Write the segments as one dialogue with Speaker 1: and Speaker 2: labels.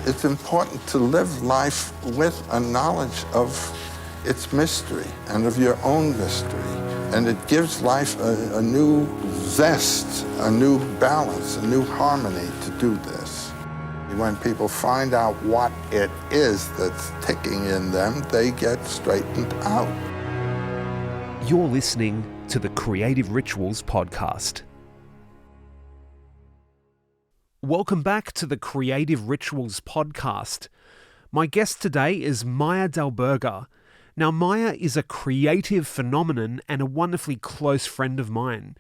Speaker 1: It's important to live life with a knowledge of its mystery and of your own mystery. And it gives life a new zest, a new balance, a new harmony to do this. When people find out what it is that's ticking in them, they get straightened out.
Speaker 2: You're listening to the Creative Rituals podcast. Welcome back to the Creative Rituals podcast. My guest today is Maia Dal Berger. Now, Maia is a creative phenomenon and a wonderfully close friend of mine.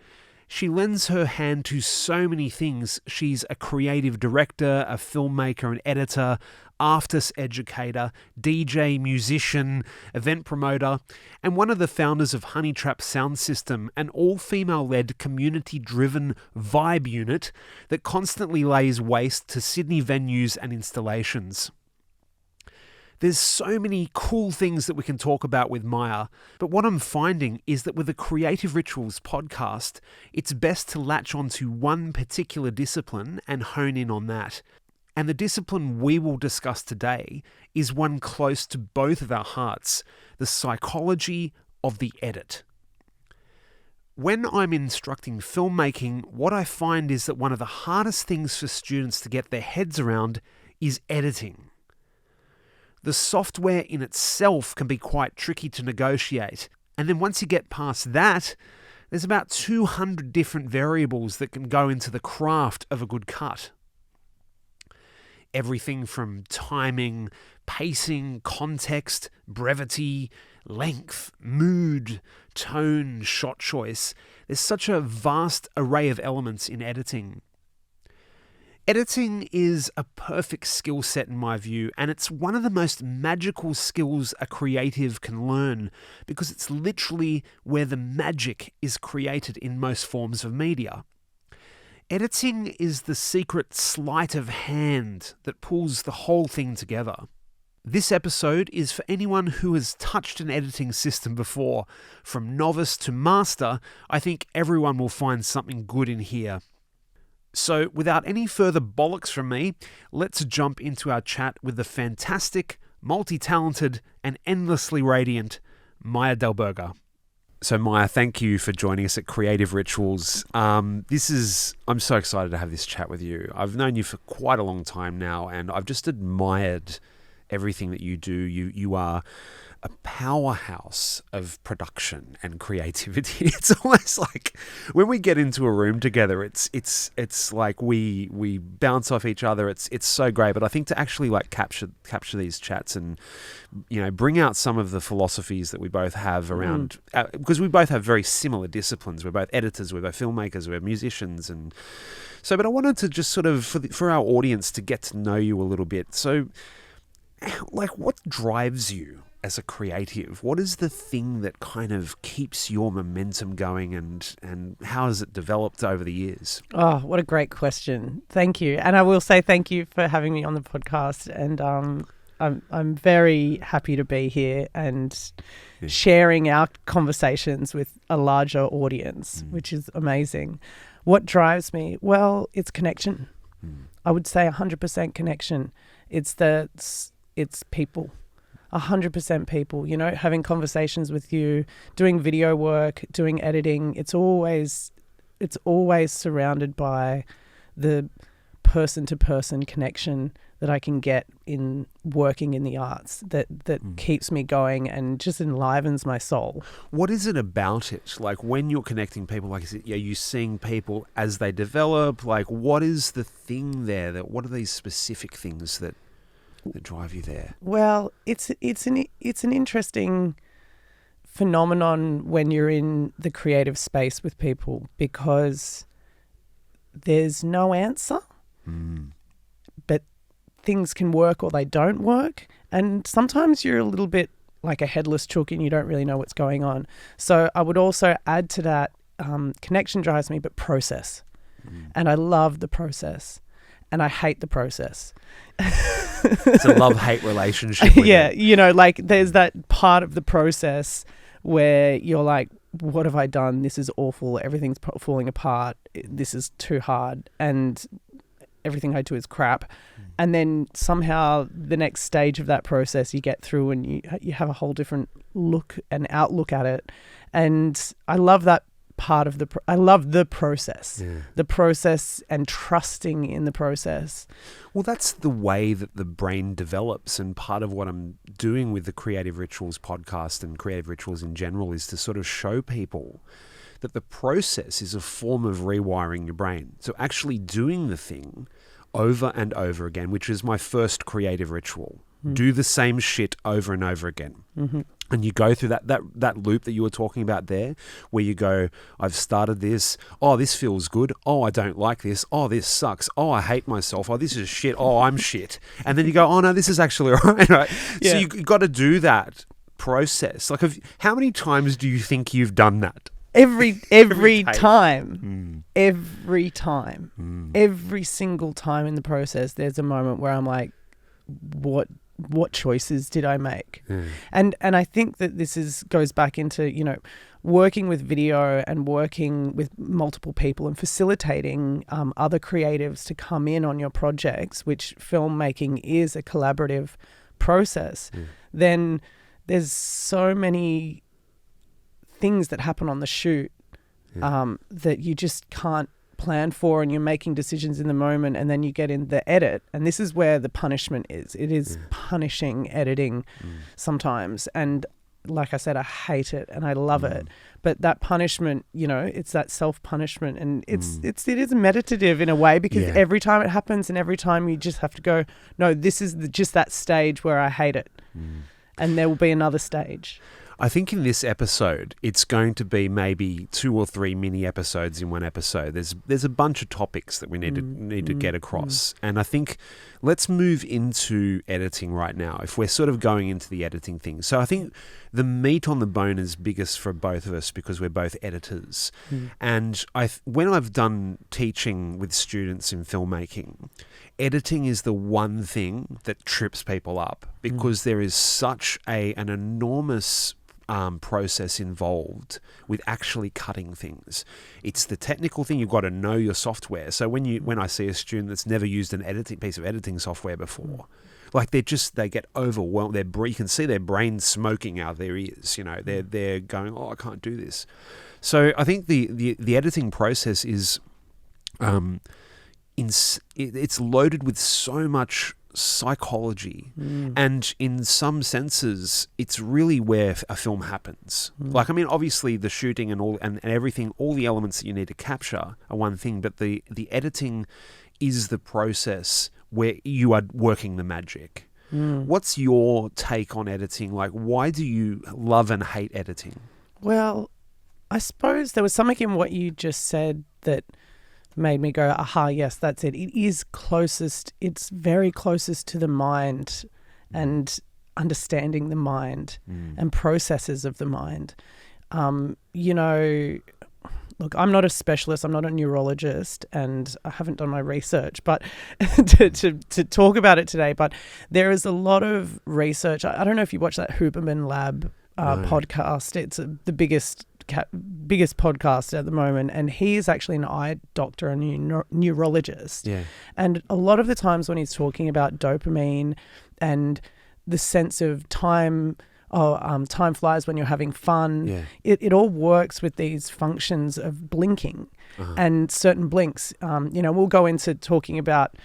Speaker 2: She lends her hand to so many things. She's a creative director, a filmmaker, an editor, artist educator, DJ, musician, event promoter, and one of the founders of Honey Trap Sound System, an all-female-led, community-driven vibe unit that constantly lays waste to Sydney venues and installations. There's so many cool things that we can talk about with Maia, but what I'm finding is that with the Creative Rituals podcast, it's best to latch onto one particular discipline and hone in on that. And the discipline we will discuss today is one close to both of our hearts, the psychology of the edit. When I'm instructing filmmaking, what I find is that one of the hardest things for students to get their heads around is editing. The software in itself can be quite tricky to negotiate. And then once you get past that, there's about 200 different variables that can go into the craft of a good cut. Everything from timing, pacing, context, brevity, length, mood, tone, shot choice. There's such a vast array of elements in editing. Editing is a perfect skill set in my view, and it's one of the most magical skills a creative can learn because it's literally where the magic is created in most forms of media. Editing is the secret sleight of hand that pulls the whole thing together. This episode is for anyone who has touched an editing system before. From novice to master, I think everyone will find something good in here. So, without any further bollocks from me, let's jump into our chat with the fantastic, multi-talented, and endlessly radiant Maia Dal Berger. So, Maia, thank you for joining us at Creative Rituals. I'm so excited to have this chat with you. I've known you for quite a long time now, and I've just admired everything that you do. You are a powerhouse of production and creativity. It's almost like when we get into a room together, it's like we bounce off each other. It's so great. But I think to actually like capture these chats and bring out some of the philosophies that we both have around because we both have very similar disciplines. We're both editors, we're both filmmakers, we're musicians, and so. But I wanted to just sort of for our audience to get to know you a little bit. So, like, what drives you as a creative? What is the thing that kind of keeps your momentum going, and how has it developed over the years?
Speaker 3: Oh, what a great question. Thank you. And I will say thank you for having me on the podcast. And I'm very happy to be here and sharing our conversations with a larger audience, which is amazing. What drives me? Well, it's connection. I would say 100% connection. It's people. 100% people, having conversations with you, doing video work, doing editing. It's always surrounded by the person-to-person connection that I can get in working in the arts that keeps me going and just enlivens my soul.
Speaker 2: What is it about it? Like when you're connecting people, like are you seeing people as they develop? Like what is the thing there? What are these specific things that drive you there?
Speaker 3: Well, it's an interesting phenomenon when you're in the creative space with people because there's no answer, but things can work or they don't work, and sometimes you're a little bit like a headless chook and you don't really know what's going on. So I would also add to that, connection drives me, but process, and I love the process. And I hate the process.
Speaker 2: It's a love-hate relationship.
Speaker 3: Yeah, there's that part of the process where you're like, what have I done? This is awful. Everything's falling apart. This is too hard. And everything I do is crap. And then somehow the next stage of that process you get through and you have a whole different look and outlook at it. And I love that part of I love the process, the process and trusting in the process.
Speaker 2: Well, that's the way that the brain develops, and part of what I'm doing with the Creative Rituals podcast and Creative Rituals in general is to sort of show people that the process is a form of rewiring your brain. So actually doing the thing over and over again, which is my first creative ritual. Do the same shit over and over again. And you go through that loop that you were talking about there, where you go, I've started this. Oh, this feels good. Oh, I don't like this. Oh, this sucks. Oh, I hate myself. Oh, this is shit. Oh, I'm shit. And then you go, oh no, this is actually all right. Right?
Speaker 3: Yeah.
Speaker 2: So you've got to do that process. Like, how many times do you think you've done that?
Speaker 3: Every time. Every single time in the process, there's a moment where I'm like, what choices did I make? And I think that this goes back into, you know, working with video and working with multiple people and facilitating other creatives to come in on your projects, which filmmaking is a collaborative process. Then there's so many things that happen on the shoot that you just can't plan for, and you're making decisions in the moment, and then you get in the edit, and this is where the punishment is. It is punishing editing sometimes, and like I said, I hate it and I love it, but that punishment, you know, it's that self-punishment, and it is meditative in a way, because every time it happens and every time you just have to go, no, this is just that stage where I hate it, and there will be another stage.
Speaker 2: I think in this episode, it's going to be maybe 2 or 3 mini episodes in one episode. There's a bunch of topics that we need to get across. And I think let's move into editing right now, if we're sort of going into the editing thing. So I think the meat on the bone is biggest for both of us because we're both editors. And when I've done teaching with students in filmmaking, editing is the one thing that trips people up, because there is such an enormous process involved with actually cutting things. It's the technical thing. You've got to know your software. So when I see a student that's never used an piece of editing software before, like they get overwhelmed. You can see their brain smoking out of their ears. You know, they're going, oh, I can't do this. So I think the editing process is it's loaded with so much psychology, and in some senses it's really where a film happens. Like, I mean, obviously the shooting and all and everything, all the elements that you need to capture are one thing, but the editing is the process where you are working the magic. What's your take on editing? Like, why do you love and hate editing?
Speaker 3: Well, I suppose there was something in what you just said that made me go, aha, yes, that's it. It's very closest to the mind and understanding the mind and processes of the mind. You know, look, I'm not a specialist, I'm not a neurologist, and I haven't done my research, but to talk about it today, but there is a lot of research. I don't know if you watch that Huberman Lab podcast. It's the biggest podcast at the moment, and he is actually an eye doctor and neurologist. And a lot of the times when he's talking about dopamine and the sense of time, time flies when you're having fun, it all works with these functions of blinking and certain blinks. You know, we'll go into talking about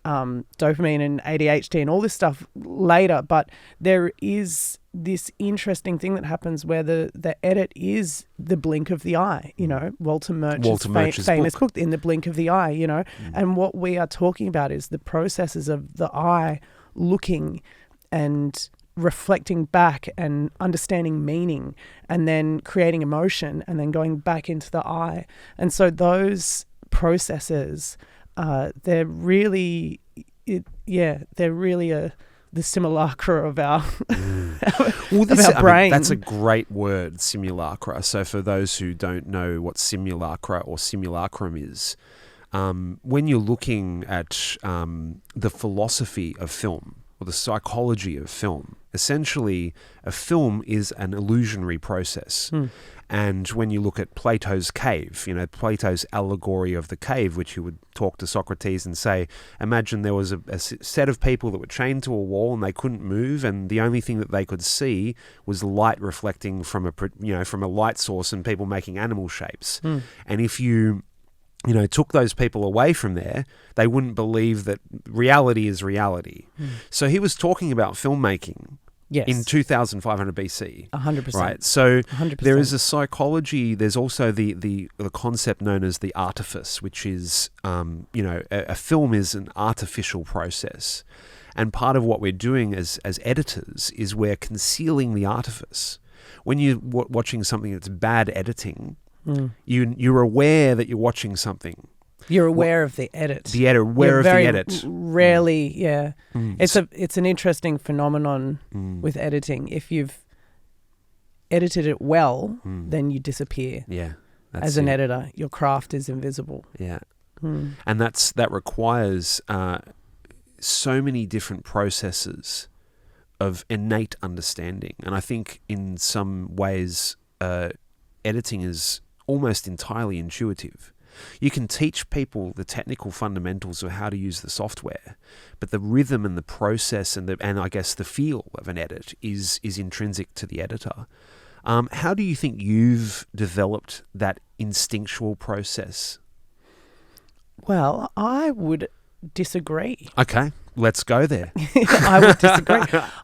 Speaker 3: dopamine and ADHD and all this stuff later, but there is this interesting thing that happens where the edit is the blink of the eye, you know, Walter Murch's famous book, In the Blink of the Eye, you know, and what we are talking about is the processes of the eye looking and reflecting back and understanding meaning and then creating emotion and then going back into the eye. And so those processes, they're really the simulacra of our, of our brain.
Speaker 2: That's a great word, simulacra. So for those who don't know what simulacra or simulacrum is, when you're looking at the philosophy of film, or the psychology of film. Essentially, a film is an illusionary process. And when you look at Plato's cave, Plato's allegory of the cave, which he would talk to Socrates and say, imagine there was a set of people that were chained to a wall and they couldn't move, and the only thing that they could see was light reflecting from a light source and people making animal shapes. And if you took those people away from there, they wouldn't believe that reality is reality. So he was talking about filmmaking.
Speaker 3: Yes.
Speaker 2: In 2500 BC.
Speaker 3: 100%.
Speaker 2: Right. So
Speaker 3: 100%.
Speaker 2: there is a psychology. There's also the concept known as the artifice, which is, a film is an artificial process. And part of what we're doing as editors is we're concealing the artifice. When you're watching something that's bad editing, you're aware that you're watching something.
Speaker 3: You're aware of the edit.
Speaker 2: Aware of the edit.
Speaker 3: Rarely, yeah. It's an interesting phenomenon with editing. If you've edited it well, then you disappear.
Speaker 2: Yeah.
Speaker 3: As an editor, your craft is invisible.
Speaker 2: Yeah. And that requires so many different processes of innate understanding. And I think in some ways, editing is almost entirely intuitive. You can teach people the technical fundamentals of how to use the software, but the rhythm and the process and I guess the feel of an edit is intrinsic to the editor. How do you think you've developed that instinctual process?
Speaker 3: Well, I would disagree.
Speaker 2: Okay, let's go there.
Speaker 3: I would disagree.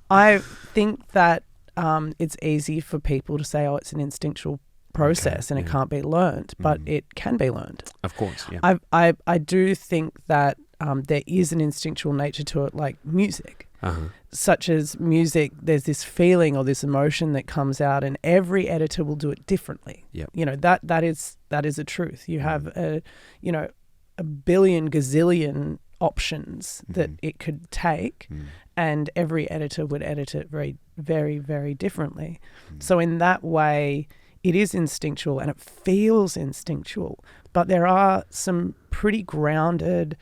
Speaker 3: I think that it's easy for people to say, it's an instinctual process and it can't be learned, but it can be learned.
Speaker 2: Of course, yeah.
Speaker 3: I do think that there is an instinctual nature to it, like music. Such as music, there's this feeling or this emotion that comes out, and every editor will do it differently. That is a truth. You have a billion gazillion options that it could take, and every editor would edit it very, very, very differently. So in that way, it is instinctual and it feels instinctual, but there are some pretty grounded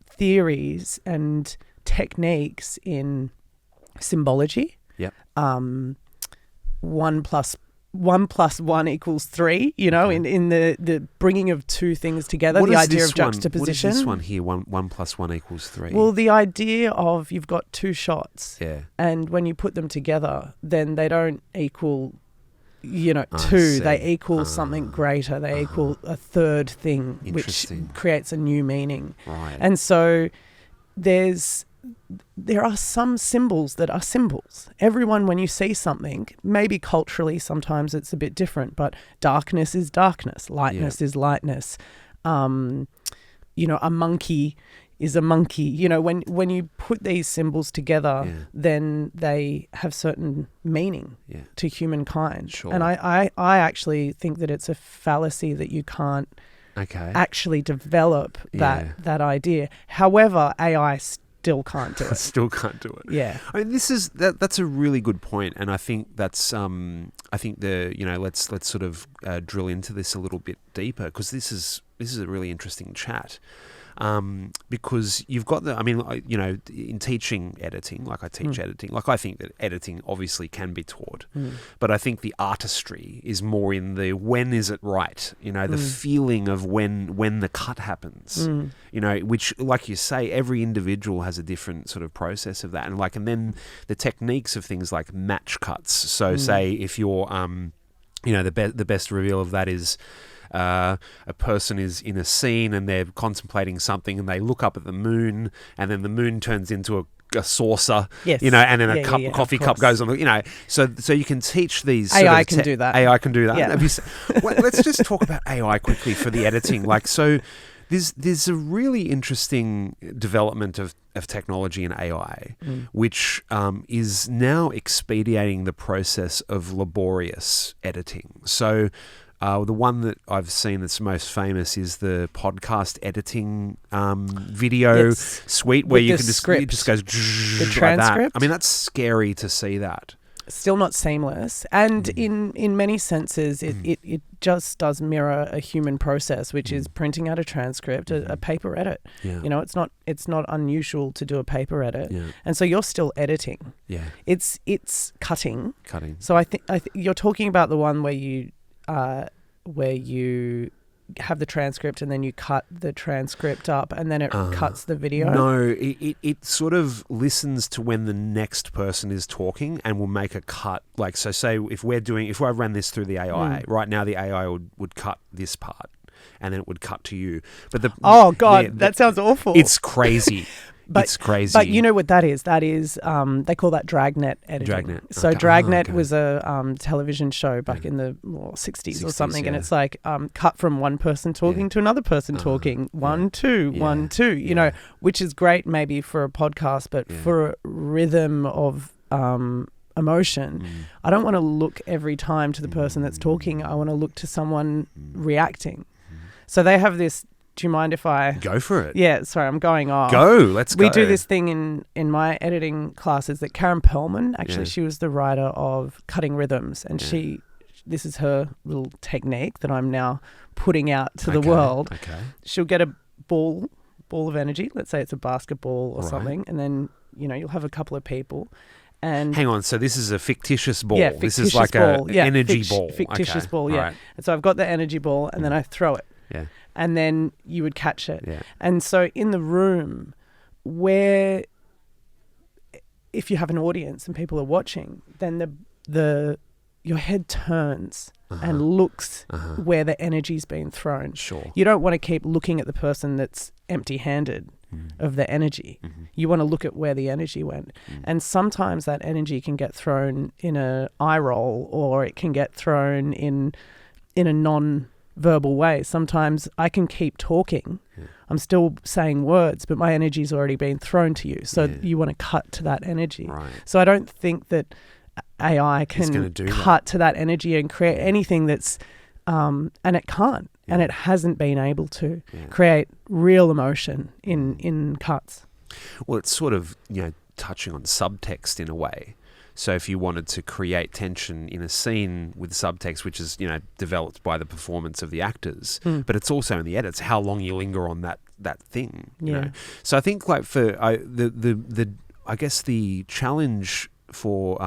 Speaker 3: theories and techniques in symbology.
Speaker 2: Yep.
Speaker 3: 1 + 1 = 3, in the bringing of two things together, the idea of juxtaposition.
Speaker 2: What is this one here, 1 + 1 = 3?
Speaker 3: Well, the idea of you've got two shots,
Speaker 2: yeah,
Speaker 3: and when you put them together, then they don't equal two, they equal something greater. They equal a third thing, which creates a new meaning.
Speaker 2: Right.
Speaker 3: And so there are some symbols that are symbols. Everyone, when you see something, maybe culturally sometimes it's a bit different, but darkness is darkness, lightness is lightness. A monkey is a monkey. When you put these symbols together, then they have certain meaning to humankind.
Speaker 2: Sure.
Speaker 3: And I actually think that it's a fallacy that you can't actually develop that idea. However, AI still can't do it.
Speaker 2: Still can't do it.
Speaker 3: Yeah.
Speaker 2: I mean, that's a really good point, and I think that's let's sort of drill into this a little bit deeper, because this is a really interesting chat. Because you've got in teaching editing, like I teach editing, like I think that editing obviously can be taught, but I think the artistry is more in the when is it right, the feeling of when the cut happens, which, like you say, every individual has a different sort of process of that, and then the techniques of things like match cuts. So say if you're, the best reveal of that is, a person is in a scene and they're contemplating something and they look up at the moon, and then the moon turns into a saucer, and then a coffee cup goes on, so you can teach these.
Speaker 3: AI can do that.
Speaker 2: AI can do that.
Speaker 3: Yeah.
Speaker 2: Let's just talk about AI quickly for the editing. There's a really interesting development of technology in AI, which is now expediting the process of laborious editing. So the one that I've seen that's most famous is the podcast editing video suite, where you can just, it just goes
Speaker 3: the
Speaker 2: like
Speaker 3: transcript.
Speaker 2: that. I mean, that's scary to see that.
Speaker 3: still not seamless. And in many senses, it just does mirror a human process, which is printing out a transcript, a paper edit.
Speaker 2: Yeah.
Speaker 3: You know, it's not unusual to do a paper edit.
Speaker 2: Yeah.
Speaker 3: And so you're still editing.
Speaker 2: Yeah.
Speaker 3: It's cutting.
Speaker 2: Cutting.
Speaker 3: So I think you're talking about the one where you have the transcript and then you cut the transcript up and then it cuts the video.
Speaker 2: No, it sort of listens to when the next person is talking and will make a cut. Like, so say if I ran this through the AI, right now the AI would cut this part and then it would cut to you. But
Speaker 3: that sounds awful.
Speaker 2: It's crazy. It's crazy.
Speaker 3: But you know what that is? That is, they call that dragnet editing.
Speaker 2: Dragnet.
Speaker 3: So Dragnet was a television show back in the 60s or something.
Speaker 2: Yeah.
Speaker 3: And it's like cut from one person talking to another person talking. 1, 2, 1, 2, you know, which is great maybe for a podcast, but for a rhythm of emotion, I don't want to look every time to the person that's talking. I want to look to someone reacting. So they have this. Do you mind if I...
Speaker 2: Go for it.
Speaker 3: Yeah, sorry, I'm going off.
Speaker 2: Let's go.
Speaker 3: We do this thing in my editing classes that Karen Perlman, actually, she was the writer of Cutting Rhythms, and this is her little technique that I'm now putting out to the world.
Speaker 2: Okay.
Speaker 3: She'll get a ball of energy, let's say it's a basketball or something, and then, you know, you'll have a couple of people. And
Speaker 2: hang on, so this is a fictitious ball.
Speaker 3: Yeah,
Speaker 2: this is like an energy ball.
Speaker 3: Fictitious ball, yeah.
Speaker 2: Right.
Speaker 3: And so I've got the energy ball, and then I throw it.
Speaker 2: Yeah.
Speaker 3: And then you would catch it.
Speaker 2: Yeah.
Speaker 3: And so in the room where if you have an audience and people are watching, then your head turns and looks where the energy's been thrown.
Speaker 2: Sure.
Speaker 3: You don't want to keep looking at the person that's empty-handed of the energy. You want to look at where the energy went. And sometimes that energy can get thrown in a eye roll, or it can get thrown in a non-verbal way. Sometimes I can keep talking. I'm still saying words, but my energy's already been thrown to you. So you want to cut to that energy.
Speaker 2: Right.
Speaker 3: So I don't think that AI can cut to that energy and create anything that's, and it can't, and it hasn't been able to create real emotion in cuts.
Speaker 2: Well, it's sort of, you know, touching on subtext in a way. So if you wanted to create tension in a scene with subtext, which is, you know, developed by the performance of the actors, but it's also in the edits, how long you linger on that thing. You know? So I think, like, I guess the challenge for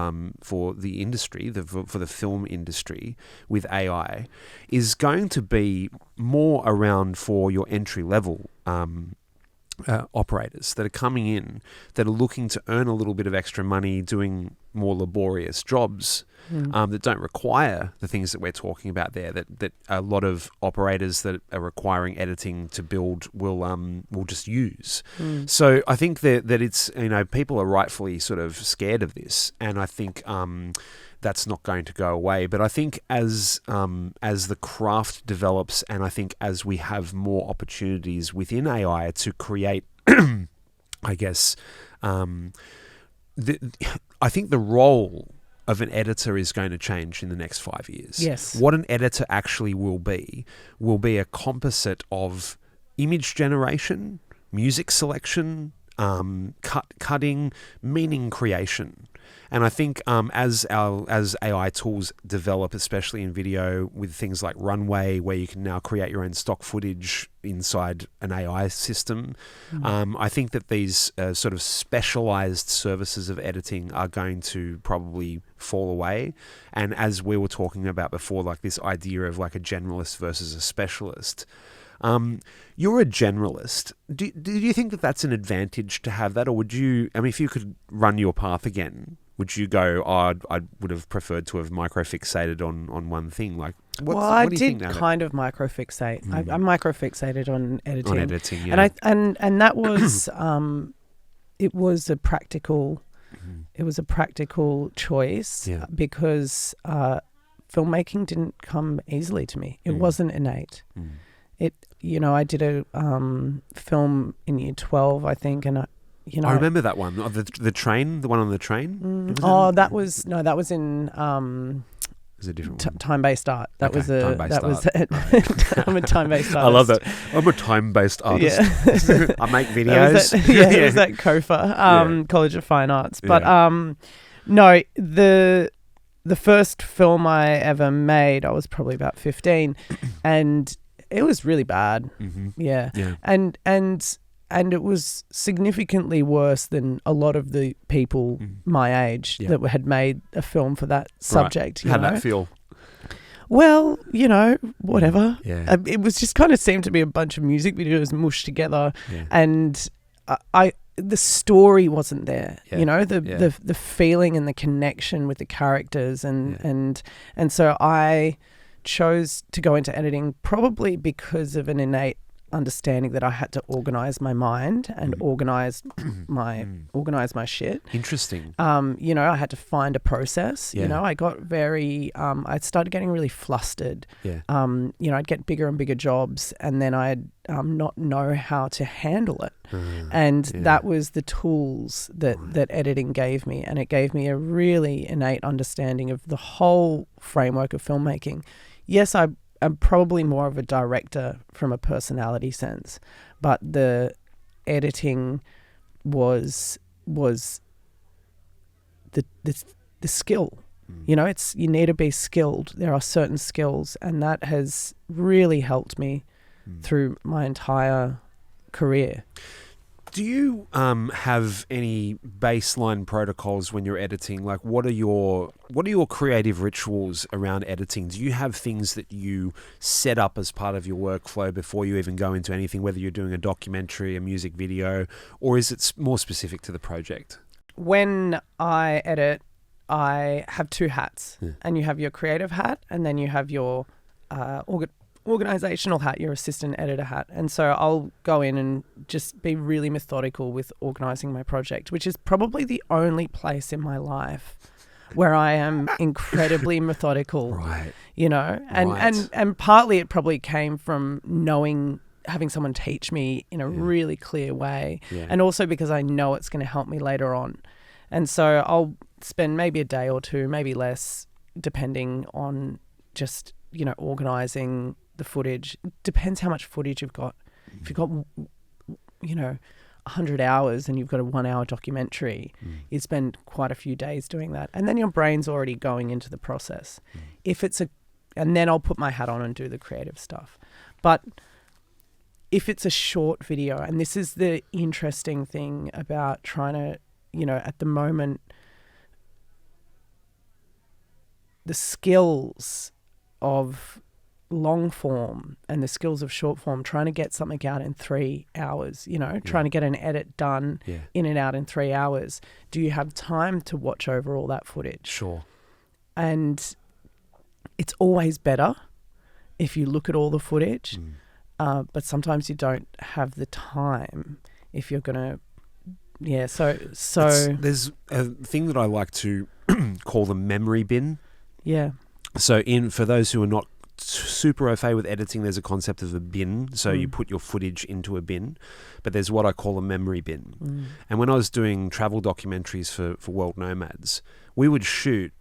Speaker 2: the industry, for the film industry with AI, is going to be more around for your entry level operators that are coming in, that are looking to earn a little bit of extra money doing more laborious jobs that don't require the things that we're talking about there, that a lot of operators that are requiring editing to build will just use. So I think that it's, you know, people are rightfully sort of scared of this, and I think that's not going to go away. But I think as the craft develops, and I think as we have more opportunities within AI to create, I guess, I think the role of an editor is going to change in the next 5 years.
Speaker 3: Yes.
Speaker 2: What an editor actually will be a composite of image generation, music selection, cutting, meaning creation. And I think as AI tools develop, especially in video, with things like Runway, where you can now create your own stock footage inside an AI system, I think that these sort of specialized services of editing are going to probably fall away. And as we were talking about before, like this idea of like a generalist versus a specialist, you're a generalist. Do you think that that's an advantage to have that? Or would you, I mean, if you could run your path again, would you go, I would have preferred to have microfixated on one thing? Like,
Speaker 3: I did kind of microfixate. I microfixated on editing.
Speaker 2: On editing, yeah.
Speaker 3: And that was, it was a practical, it was a practical choice because filmmaking didn't come easily to me. It wasn't innate. It, you know, I did a film in year 12, I think, and I
Speaker 2: remember that one, the train, the one on the train.
Speaker 3: That was in
Speaker 2: was a different one.
Speaker 3: Time-based art. That was a
Speaker 2: time-based
Speaker 3: art. I'm a time-based artist.
Speaker 2: I love that. I'm a time-based artist.
Speaker 3: Yeah.
Speaker 2: I make videos.
Speaker 3: It was at COFA, College of Fine Arts. But no, the the first film I ever made, I was probably about 15, and it was really bad. Yeah. And it was significantly worse than a lot of the people my age that had made a film for that subject.
Speaker 2: Right. How'd that feel?
Speaker 3: Well, whatever.
Speaker 2: Yeah.
Speaker 3: It was just kind of seemed to be a bunch of music videos mushed together, and the story wasn't there. The feeling and the connection with the characters, and so I chose to go into editing probably because of an innate understanding that I had to organize my mind and organize my shit.
Speaker 2: Interesting.
Speaker 3: I had to find a process.
Speaker 2: Yeah.
Speaker 3: I got very I started getting really flustered.
Speaker 2: Yeah.
Speaker 3: I'd get bigger and bigger jobs, and then I'd not know how to handle it. And that was the tools that editing gave me, and it gave me a really innate understanding of the whole framework of filmmaking. Yes, I'm probably more of a director from a personality sense, but the editing was the skill. You need to be skilled. There are certain skills, and that has really helped me through my entire career.
Speaker 2: Do you have any baseline protocols when you're editing? Like, what are your creative rituals around editing? Do you have things that you set up as part of your workflow before you even go into anything, whether you're doing a documentary, a music video, or is it more specific to the project?
Speaker 3: When I edit, I have two hats, and you have your creative hat, and then you have your organizational hat, your assistant editor hat. And so I'll go in and just be really methodical with organizing my project, which is probably the only place in my life where I am incredibly methodical.
Speaker 2: Right.
Speaker 3: And partly it probably came from having someone teach me in a really clear way, and also because I know it's going to help me later on. And so I'll spend maybe a day or two, maybe less, depending on just organizing the footage. It depends how much footage you've got. If you've got 100 hours and you've got a 1 hour documentary, you spend quite a few days doing that, and then your brain's already going into the process. And then I'll put my hat on and do the creative stuff. But if it's a short video, and this is the interesting thing about trying to, at the moment, the skills of long form and the skills of short form, trying to get something out in 3 hours, trying to get an edit done in and out in 3 hours. Do you have time to watch over all that footage?
Speaker 2: Sure.
Speaker 3: And it's always better if you look at all the footage, but sometimes you don't have the time if you're going to, so
Speaker 2: there's a thing that I like to call the memory bin.
Speaker 3: Yeah.
Speaker 2: So for those who are not super au fait with editing, there's a concept of a bin. So you put your footage into a bin, but there's what I call a memory bin. And when I was doing travel documentaries for World Nomads, we would shoot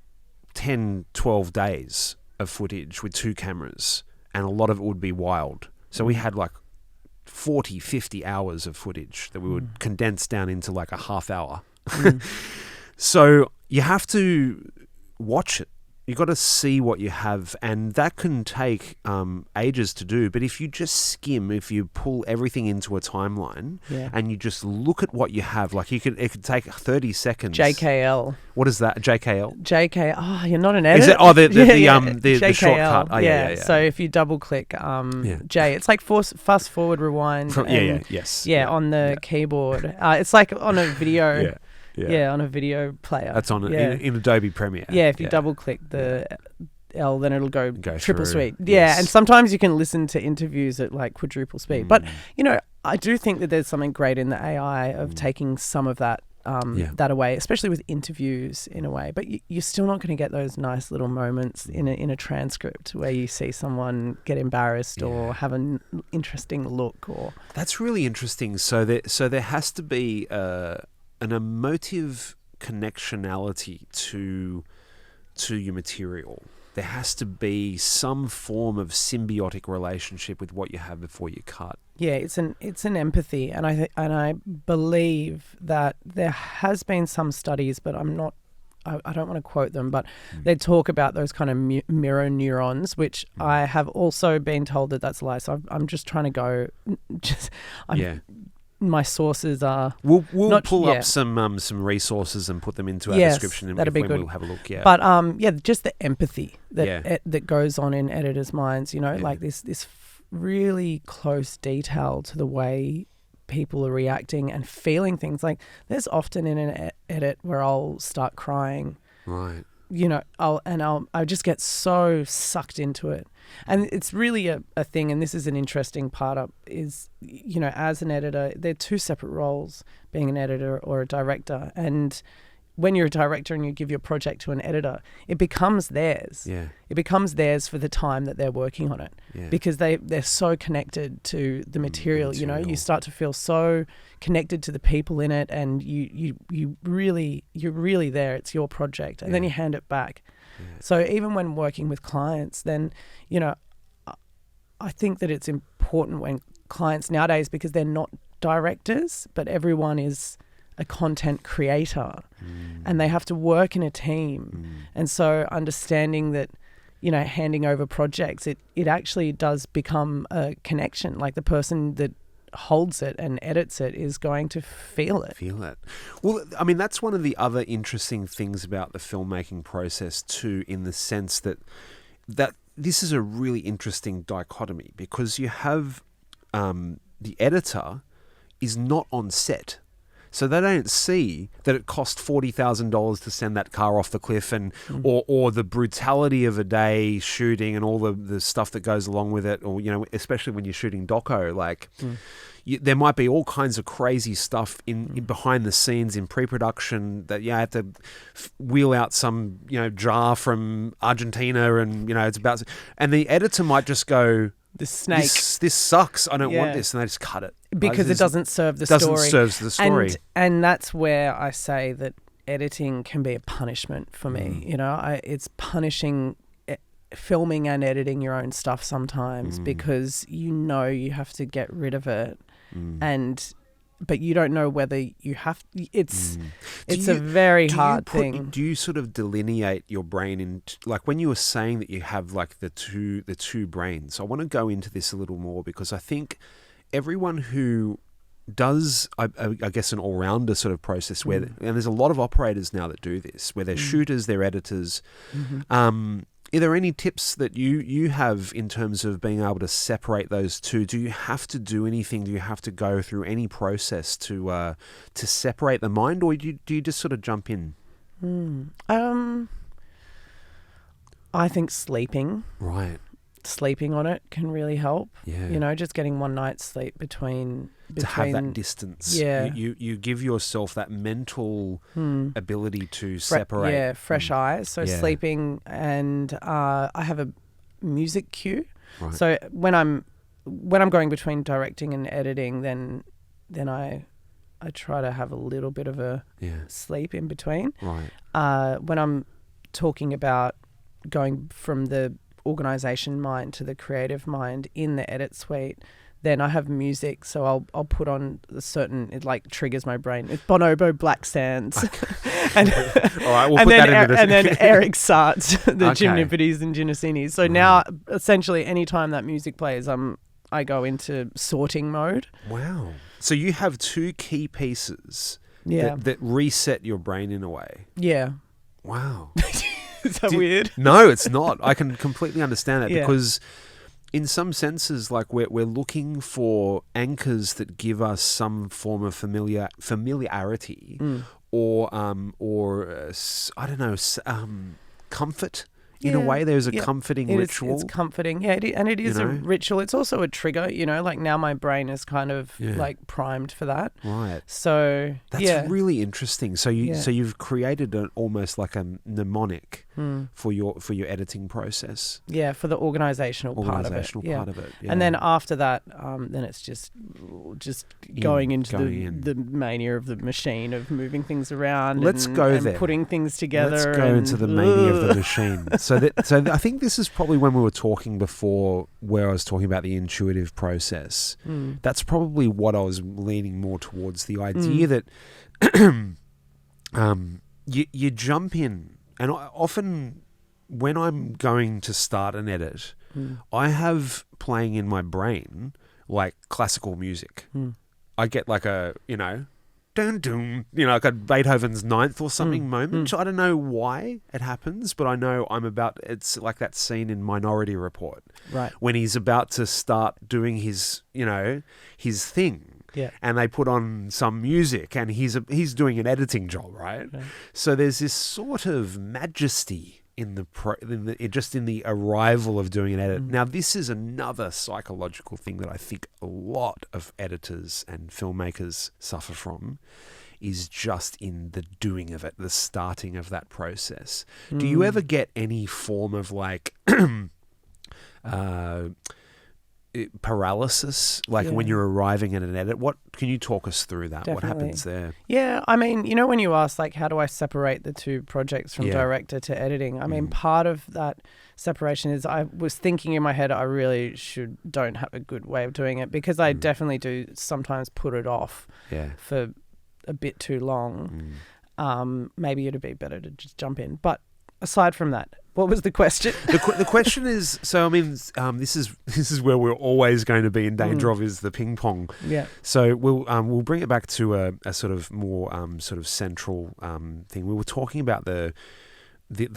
Speaker 2: 10, 12 days of footage with 2 cameras, and a lot of it would be wild. So we had like 40, 50 hours of footage that we would condense down into like a half hour. So you have to watch it. You've got to see what you have, and that can take ages to do. But if you just skim, if you pull everything into a timeline and you just look at what you have, like it could take 30 seconds.
Speaker 3: JKL.
Speaker 2: What is that? JKL?
Speaker 3: JK. Oh, you're not an editor.
Speaker 2: Is it? Oh, the shortcut. Oh, yeah.
Speaker 3: So if you double click J, it's like fast forward, rewind. On the keyboard. It's like on a video. Yeah, on a video player.
Speaker 2: That's on in Adobe Premiere.
Speaker 3: Yeah, if you double click the L, then it'll go triple
Speaker 2: through.
Speaker 3: speed. Yeah, and sometimes you can listen to interviews at like quadruple speed. But, I do think that there's something great in the AI of taking some of that that away, especially with interviews in a way. But you're still not going to get those nice little moments in a transcript where you see someone get embarrassed or have an interesting look.
Speaker 2: That's really interesting. So there has to be an emotive connectionality to your material. There has to be some form of symbiotic relationship with what you have before you cut.
Speaker 3: Yeah, it's an empathy, and I believe that there has been some studies, but I'm not I don't want to quote them, but they talk about those kind of mirror neurons, which I have also been told that that's a lie. So I'm just trying to go. My sources are.
Speaker 2: We'll pull up some resources and put them into our description, and
Speaker 3: that'd be good.
Speaker 2: We'll have a look. Yeah,
Speaker 3: but just the empathy that goes on in editors' minds. Like this really close detail to the way people are reacting and feeling things. Like there's often in an edit where I'll start crying.
Speaker 2: Right.
Speaker 3: I just get so sucked into it. And it's really a thing, and this is an interesting part of is, as an editor, they're two separate roles, being an editor or a director. And when you're a director and you give your project to an editor, it becomes theirs.
Speaker 2: Yeah.
Speaker 3: It becomes theirs for the time that they're working on it.
Speaker 2: Yeah.
Speaker 3: Because they're so connected to the material. You start to feel so connected to the people in it, and you're really there. It's your project, and then you hand it back. Yeah. So even when working with clients, then I think that it's important when clients nowadays, because they're not directors, but everyone is a content creator, and they have to work in a team. And so understanding that, handing over projects, it actually does become a connection. Like the person that holds it and edits it is going to feel it.
Speaker 2: Well, I mean, that's one of the other interesting things about the filmmaking process too, in the sense that this is a really interesting dichotomy, because you have the editor is not on set. So they don't see that it cost $40,000 to send that car off the cliff, and or the brutality of a day shooting and all the stuff that goes along with it, or especially when you're shooting doco, like there might be all kinds of crazy stuff in behind the scenes in pre-production that you have to wheel out some jar from Argentina, and it's about, and the editor might just go,
Speaker 3: the snake.
Speaker 2: This sucks. I don't want this, and they just cut it
Speaker 3: because it doesn't serve the story. And that's where I say that editing can be a punishment for me. It's punishing filming and editing your own stuff sometimes, because you have to get rid of it, but you don't know whether you have. It's a very hard thing.
Speaker 2: Do you sort of delineate your brain in, like when you were saying that you have like the two brains? I want to go into this a little more, because I think everyone who does, I guess, an all-rounder sort of process where, and there's a lot of operators now that do this, where they're shooters, they're editors. Are there any tips that you have in terms of being able to separate those two? Do you have to do anything? Do you have to go through any process to separate the mind, or do you just sort of jump in?
Speaker 3: I think sleeping.
Speaker 2: Right.
Speaker 3: Sleeping on it can really help.
Speaker 2: Yeah.
Speaker 3: Just getting one night's sleep between
Speaker 2: to have that distance.
Speaker 3: Yeah.
Speaker 2: You give yourself that mental ability to separate.
Speaker 3: Fresh eyes. So sleeping, and I have a music cue.
Speaker 2: Right.
Speaker 3: So when I'm going between directing and editing, then I try to have a little bit of a sleep in between.
Speaker 2: Right.
Speaker 3: When I'm talking about going from the organization mind to the creative mind in the edit suite, then I have music, so I'll put on a certain, it like triggers my brain. It's Bonobo, Black Sands. And,
Speaker 2: all right, we'll put that into this.
Speaker 3: And then Eric Sart's the Gymnipedies and Ginicinis. So now, essentially, anytime that music plays, I go into sorting mode.
Speaker 2: Wow. So you have two key pieces that reset your brain in a way.
Speaker 3: Yeah.
Speaker 2: Wow.
Speaker 3: Is that weird?
Speaker 2: No, it's not. I can completely understand that, because in some senses, like we're looking for anchors that give us some form of familiarity, or I don't know, comfort. In a way, there's a comforting ritual.
Speaker 3: It's comforting, and it is a ritual. It's also a trigger, like now my brain is kind of like primed for that.
Speaker 2: Right.
Speaker 3: So
Speaker 2: that's really interesting. So you've created almost like a mnemonic for your editing process.
Speaker 3: Yeah, for the organizational part of it. Yeah. And then after that, then it's just going into the mania of the machine of moving things around.
Speaker 2: Let's go there.
Speaker 3: Putting things together.
Speaker 2: Let's go into the mania of the machine. So I think this is probably when we were talking before, where I was talking about the intuitive process. That's probably what I was leaning more towards, the idea that you jump in, and often when I'm going to start an edit, I have playing in my brain like classical music. I get like a, dun dun, like a Beethoven's Ninth or something moment. I don't know why it happens, but I know it's like that scene in Minority Report.
Speaker 3: Right.
Speaker 2: When he's about to start doing his, his thing.
Speaker 3: Yeah.
Speaker 2: And they put on some music and he's doing an editing job, right? So there's this sort of majesty in the arrival of doing an edit. Now, this is another psychological thing that I think a lot of editors and filmmakers suffer from, is just in the doing of it, the starting of that process. Do you ever get any form of like paralysis, like when you're arriving at an edit? What can you talk us through that?
Speaker 3: Definitely.
Speaker 2: What happens there?
Speaker 3: Yeah, I mean, when you ask like, how do I separate the two projects from director to editing? I mean, part of that separation is I was thinking in my head, I really don't have a good way of doing it, because I definitely do sometimes put it off for a bit too long. Maybe it'd be better to just jump in. But aside from that, what was the question?
Speaker 2: The question is, so I mean, this is where we're always going to be in danger of, is the ping pong. Yeah. So we'll bring it back to a sort of more sort of central thing. We were talking about the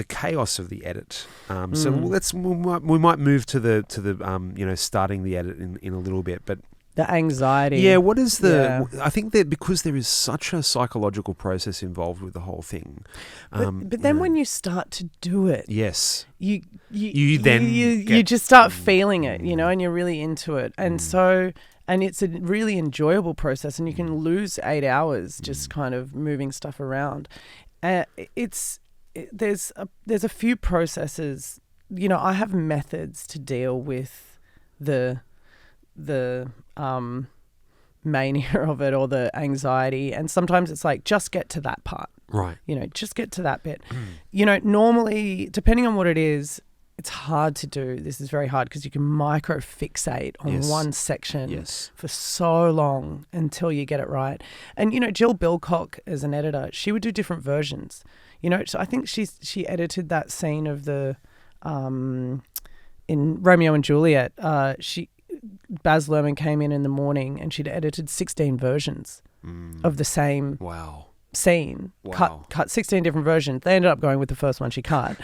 Speaker 2: chaos of the edit. So we might move to the starting the edit in a little bit, but.
Speaker 3: The anxiety.
Speaker 2: Yeah, what is the... I think that because there is such a psychological process involved with the whole thing.
Speaker 3: But then when you start to do it...
Speaker 2: Yes.
Speaker 3: You
Speaker 2: just
Speaker 3: start feeling it, and you're really into it. And so... And it's a really enjoyable process, and you can lose 8 hours just kind of moving stuff around. There's a few processes. I have methods to deal with the mania of it, or the anxiety, and sometimes it's like, just get to that part,
Speaker 2: right?
Speaker 3: Just get to that bit. Normally, depending on what it is, it's hard to do. This is very hard because you can micro fixate on one section for so long until you get it right. And Jill Bilcock, as an editor, she would do different versions. So I think she edited that scene of the in Romeo and Juliet. Baz Luhrmann came in the morning and she'd edited 16 versions of the same scene.
Speaker 2: Wow.
Speaker 3: Cut 16 different versions. They ended up going with the first one she cut.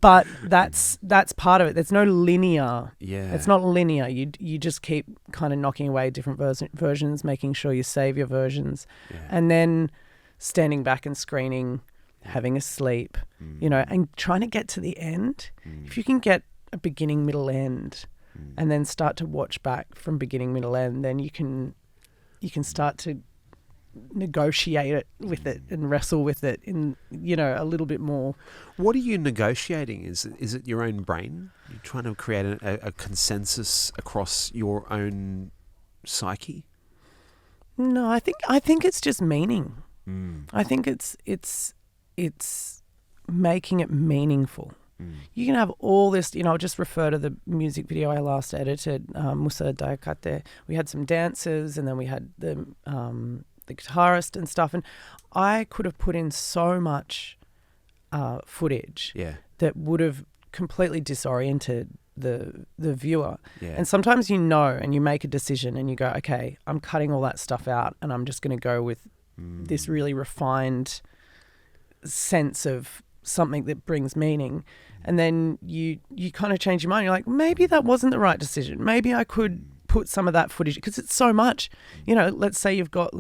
Speaker 3: But that's part of it. There's no linear. Yeah. It's not linear. You just keep kind of knocking away different versions, making sure you save your versions. Yeah. And then standing back and screening, having a sleep, and trying to get to the end. If you can get a beginning, middle, end, and then start to watch back from beginning, middle, end, then you can start to negotiate it with it and wrestle with it in a little bit more.
Speaker 2: What are you negotiating? Is it your own brain? You're trying to create a consensus across your own psyche?
Speaker 3: No, I think it's just meaning. I think it's making it meaningful. You can have all this, I'll just refer to the music video I last edited, Musa Daikate. We had some dancers, and then we had the guitarist and stuff. And I could have put in so much footage that would have completely disoriented the viewer. Yeah. And sometimes and you make a decision and you go, okay, I'm cutting all that stuff out and I'm just going to go with this really refined sense of something that brings meaning. And then you kind of change your mind. You're like, maybe that wasn't the right decision. Maybe I could put some of that footage, because it's so much. Let's say you've got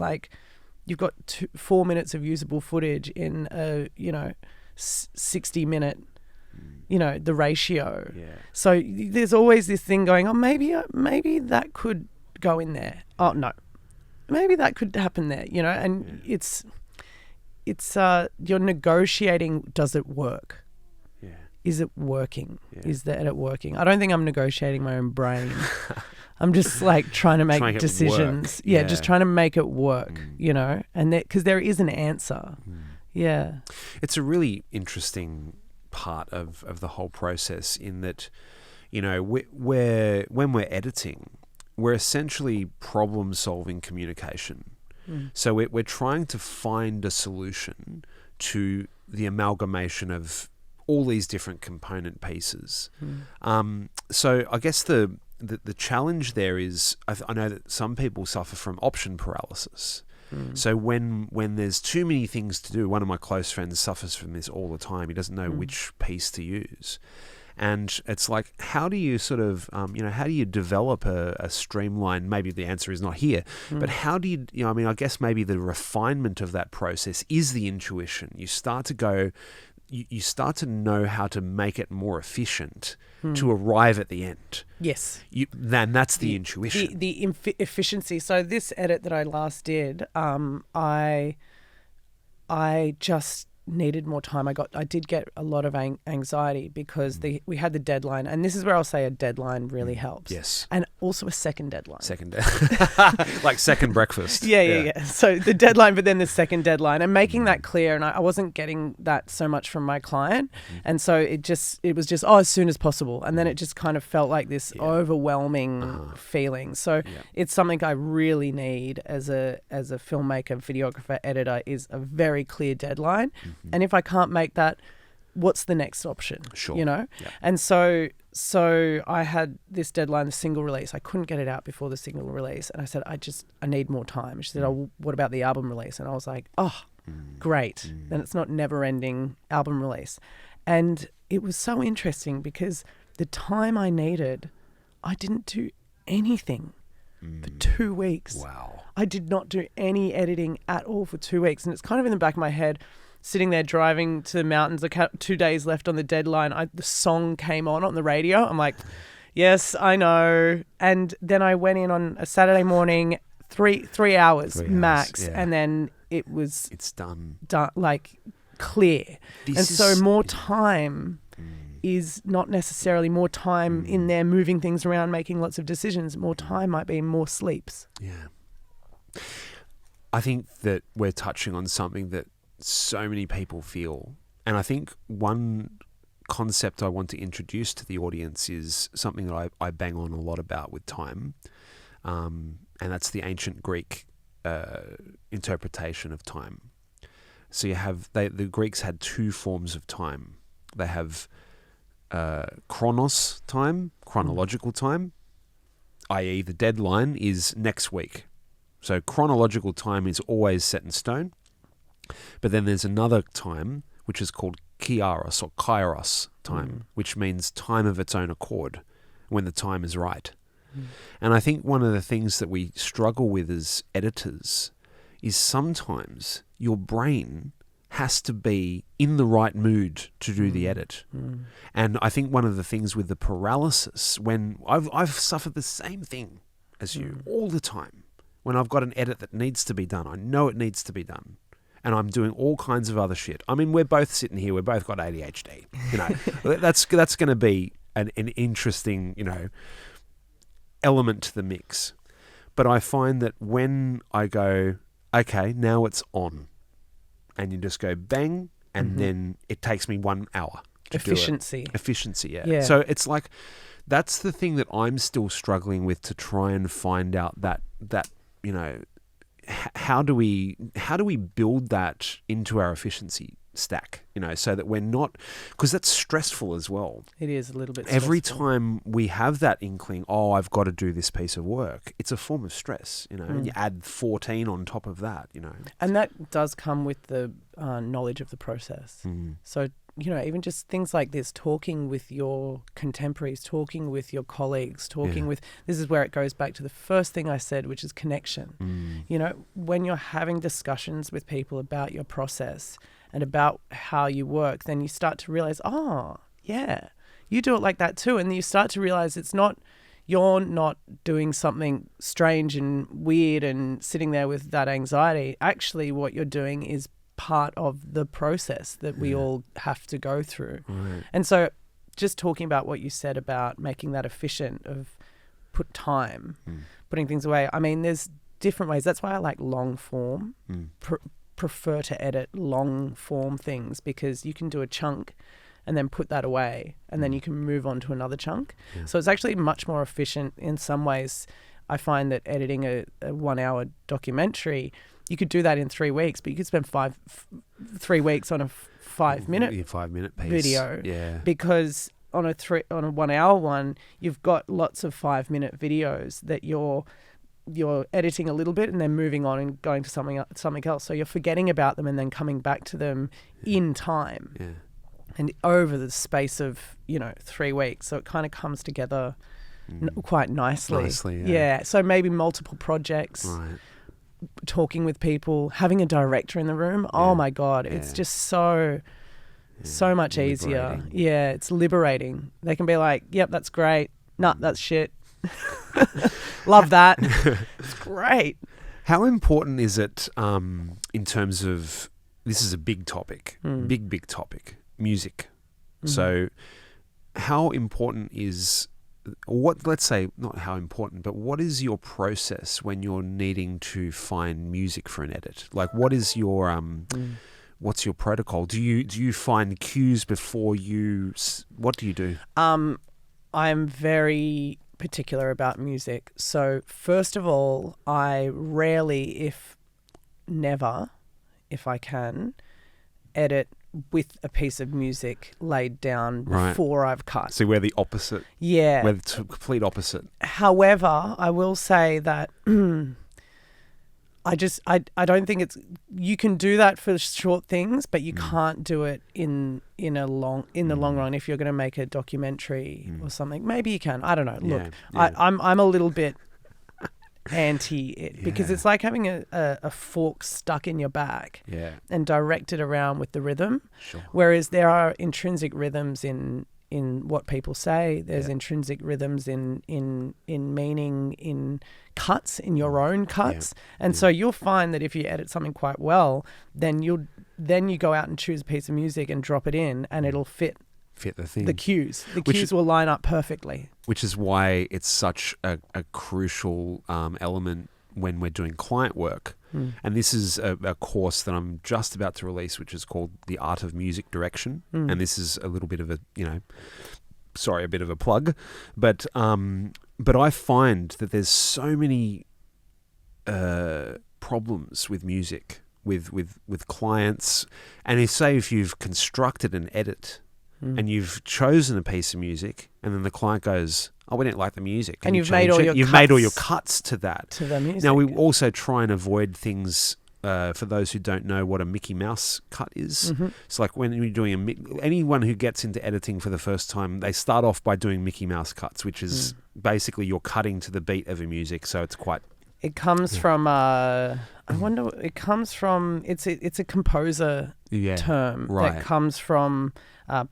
Speaker 3: 4 minutes of usable footage in a 60-minute, the ratio. Yeah. So there's always this thing going, oh, maybe that could go in there. Oh no, maybe that could happen there. And it's you're negotiating. Does it work? Yeah. Is it working? Yeah. Is the edit working? I don't think I'm negotiating my own brain. I'm just like trying to make decisions. Yeah, just trying to make it work, and because there is an answer. Yeah.
Speaker 2: It's a really interesting part of the whole process, in that, when we're editing, we're essentially problem solving communication. So we're trying to find a solution to the amalgamation of all these different component pieces. So I guess the challenge there is, I know that some people suffer from option paralysis. So when there's too many things to do, one of my close friends suffers from this all the time. He doesn't know which piece to use. And it's like, how do you sort of, how do you develop a streamline? Maybe the answer is not here, but how do you, I guess maybe the refinement of that process is the intuition. You start to go, you start to know how to make it more efficient to arrive at the end.
Speaker 3: Yes.
Speaker 2: Then that's the intuition.
Speaker 3: The efficiency. So this edit that I last did, I just needed more time. I did get a lot of anxiety because we had the deadline, and this is where I'll say a deadline really helps.
Speaker 2: Yes.
Speaker 3: And also a second deadline.
Speaker 2: Like second breakfast.
Speaker 3: Yeah. So the deadline, but then the second deadline, and making that clear. And I wasn't getting that so much from my client, and so it was just as soon as possible, and then it just kind of felt like this overwhelming feeling. So it's something I really need as a filmmaker, videographer, editor, is a very clear deadline. And if I can't make that, what's the next option?
Speaker 2: Sure.
Speaker 3: And so I had this deadline, the single release. I couldn't get it out before the single release. And I said, I need more time. She said, oh, what about the album release? And I was like, great. Then it's not never ending album release. And it was so interesting because the time I needed, I didn't do anything for 2 weeks.
Speaker 2: Wow.
Speaker 3: I did not do any editing at all for 2 weeks. And it's kind of in the back of my head, sitting there driving to the mountains, like 2 days left on the deadline, the song came on the radio. I'm like, yes, I know. And then I went in on a Saturday morning, three hours max, and then it's done, like clear. More time is not necessarily more time in there moving things around, making lots of decisions. More time might be more sleeps.
Speaker 2: Yeah. I think that we're touching on something that so many people feel. And I think one concept I want to introduce to the audience is something that I bang on a lot about with time. And that's the ancient Greek interpretation of time. So you have, the Greeks had two forms of time. They have chronos time, chronological time, i.e. the deadline is next week. So chronological time is always set in stone. But then there's another time, which is called kairos or kairos time, which means time of its own accord, when the time is right. And I think one of the things that we struggle with as editors is sometimes your brain has to be in the right mood to do the edit. And I think one of the things with the paralysis, when I've suffered the same thing as you all the time, when I've got an edit that needs to be done, I know it needs to be done, and I'm doing all kinds of other shit. I mean, we're both sitting here, we've both got ADHD. That's going to be an interesting, element to the mix. But I find that when I go, okay, now it's on, and you just go bang, and then it takes me 1 hour to
Speaker 3: Efficiency.
Speaker 2: do it. Efficiency, yeah. So it's like, that's the thing that I'm still struggling with, to try and find out that how do we build that into our efficiency stack, so that we're not, because that's stressful as well.
Speaker 3: It is a little bit stressful.
Speaker 2: Every time we have that inkling, I've got to do this piece of work, it's a form of stress, and you add 14 on top of that,
Speaker 3: And that does come with the knowledge of the process. So, even just things like this, talking with your contemporaries, talking with your colleagues, this is where it goes back to the first thing I said, which is connection. When you're having discussions with people about your process and about how you work, then you start to realize, you do it like that too. And you start to realize you're not doing something strange and weird and sitting there with that anxiety. Actually, what you're doing is part of the process that we all have to go through.
Speaker 2: Right.
Speaker 3: And so just talking about what you said about making that efficient, of put time, putting things away. I mean, there's different ways. That's why I like long form, prefer to edit long form things, because you can do a chunk and then put that away, and then you can move on to another chunk. So it's actually much more efficient in some ways. I find that editing a 1 hour documentary, you could do that in 3 weeks, but you could spend 3 weeks on a 5-minute
Speaker 2: 5-minute piece.
Speaker 3: video.
Speaker 2: Yeah.
Speaker 3: Because on a 1 hour one, you've got lots of 5-minute videos that you're editing a little bit and then moving on and going to something else. So you're forgetting about them and then coming back to them in time.
Speaker 2: Yeah.
Speaker 3: And over the space of 3 weeks, so it kind of comes together quite nicely. Yeah. So maybe multiple projects,
Speaker 2: Right.
Speaker 3: talking with people, having a director in the room. Oh my God, it's just so much easier.
Speaker 2: Liberating.
Speaker 3: Yeah, it's liberating. They can be like, "Yep, that's great. Nah, that's shit. Love that. It's great."
Speaker 2: How important is it in terms of, this is a big topic, big topic, music. So how important is, let's say not how important, but what is your process when you're needing to find music for an edit? Like what is your, what's your protocol? Do you find cues before what do you do?
Speaker 3: I'm very particular about music. So first of all, I rarely, if never, if I can, edit with a piece of music laid down before I've cut.
Speaker 2: So we're the opposite.
Speaker 3: Yeah.
Speaker 2: We're the complete opposite.
Speaker 3: However, I will say that I don't think you can do that for short things, but you can't do it in the long run. If you're going to make a documentary or something, maybe you can. I don't know. Look, I'm a little bit anti it because it's like having a fork stuck in your back and directed around with the rhythm.
Speaker 2: Sure.
Speaker 3: Whereas there are intrinsic rhythms in what people say. There's intrinsic rhythms in meaning, in cuts, in your own cuts. And so you'll find that if you edit something quite well, then you go out and choose a piece of music and drop it in, and it'll fit
Speaker 2: the thing.
Speaker 3: The cues will line up perfectly.
Speaker 2: Which is why it's such a crucial element when we're doing client work. And this is a course that I'm just about to release, which is called The Art of Music Direction. And this is a little bit of a bit of a plug, but I find that there's so many problems with music with clients, and if you've constructed an edit and you've chosen a piece of music, and then the client goes, "Oh, we didn't like the music,"
Speaker 3: and you've made all your
Speaker 2: cuts to that,
Speaker 3: to the music.
Speaker 2: Now we also try and avoid things. For those who don't know what a Mickey Mouse cut is, it's like when you're doing anyone who gets into editing for the first time, they start off by doing Mickey Mouse cuts, which is basically you're cutting to the beat of a music. So it's quite.
Speaker 3: It comes from. I wonder. It comes from. It's a composer term that comes from.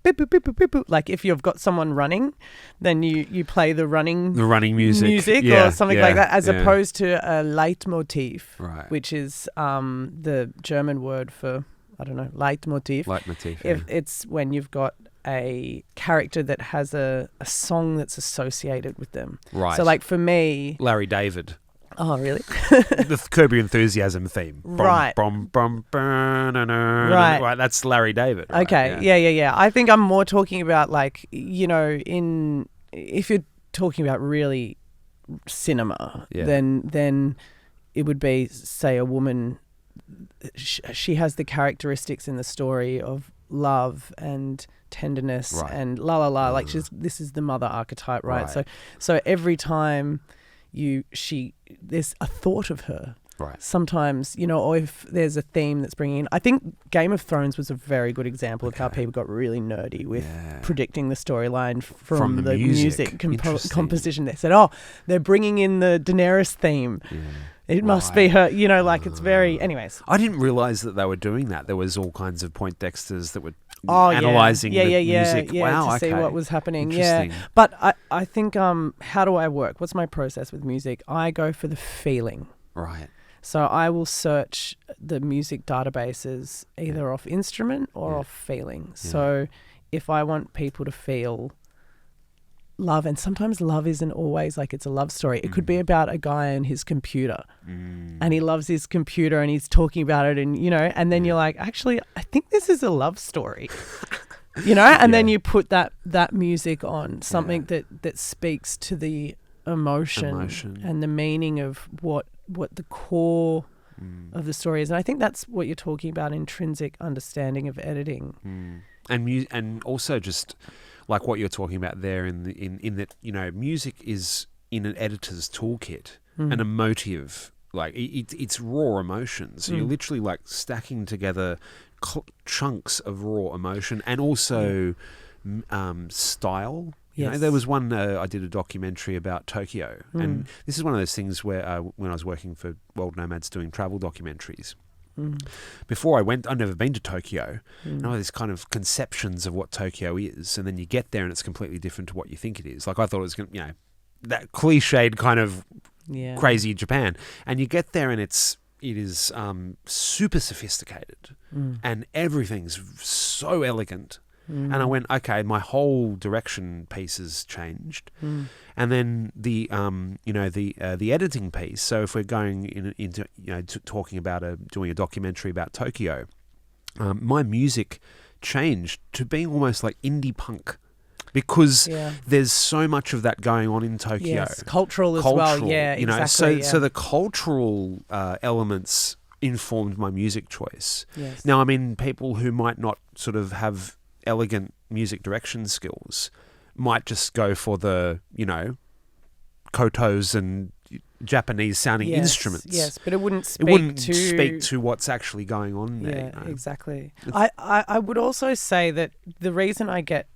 Speaker 3: Beep, boop, beep, boop, beep, boop. Like if you've got someone running, then you play the running music or something like that, as opposed to a leitmotif, which is the German word for, I don't know, leitmotif. It's when you've got a character that has a song that's associated with them. Right. So like for me,
Speaker 2: Larry David.
Speaker 3: Oh, really?
Speaker 2: The Curb Your Enthusiasm theme.
Speaker 3: Right.
Speaker 2: Right. That's Larry David. Right?
Speaker 3: Okay. Yeah. I think I'm more talking about like, if you're talking about really cinema, then it would be, say, a woman. She has the characteristics in the story of love and tenderness and like this is the mother archetype, right? So every time there's a thought of her. Right. Sometimes, or if there's a theme that's bringing in. I think Game of Thrones was a very good example of how people got really nerdy with predicting the storyline from the music composition. They said, they're bringing in the Daenerys theme. Yeah. It must be her, it's very... Anyways.
Speaker 2: I didn't realise that they were doing that. There was all kinds of Poindexters that were analysing the music.
Speaker 3: To see what was happening. Yeah. But I think, how do I work? What's my process with music? I go for the feeling.
Speaker 2: Right.
Speaker 3: So I will search the music databases either off instrument or off feeling. Yeah. So if I want people to feel love, and sometimes love isn't always like it's a love story. It could be about a guy and his computer, and he loves his computer and he's talking about it, and and then you're like, actually, I think this is a love story, and then you put that music on, something that speaks to the emotion and the meaning of what the core of the story is. And I think that's what you're talking about, intrinsic understanding of editing.
Speaker 2: And also just like what you're talking about there in that, you know, music is in an editor's toolkit, an emotive, like it's raw emotions. So you're literally like stacking together chunks of raw emotion and also style. You know, there was one, I did a documentary about Tokyo, and this is one of those things where when I was working for World Nomads doing travel documentaries, before I went, I'd never been to Tokyo, and I had these kind of conceptions of what Tokyo is, and then you get there and it's completely different to what you think it is. Like I thought it was going to, you know, that cliched kind of crazy Japan, and you get there and it is super sophisticated, and everything's so elegant. And I went, okay, my whole direction pieces changed, and then the editing piece. So if we're going into talking about doing a documentary about Tokyo, my music changed to being almost like indie punk, because there's so much of that going on in Tokyo.
Speaker 3: Yes, cultural as well. Yeah,
Speaker 2: you know,
Speaker 3: exactly.
Speaker 2: So the cultural elements informed my music choice.
Speaker 3: Yes.
Speaker 2: Now, I mean, people who might not sort of have elegant music direction skills might just go for the, you know, kotos and Japanese sounding instruments.
Speaker 3: Yes, but it wouldn't speak
Speaker 2: to what's actually going on there.
Speaker 3: Yeah,
Speaker 2: you know?
Speaker 3: exactly. I would also say that the reason I get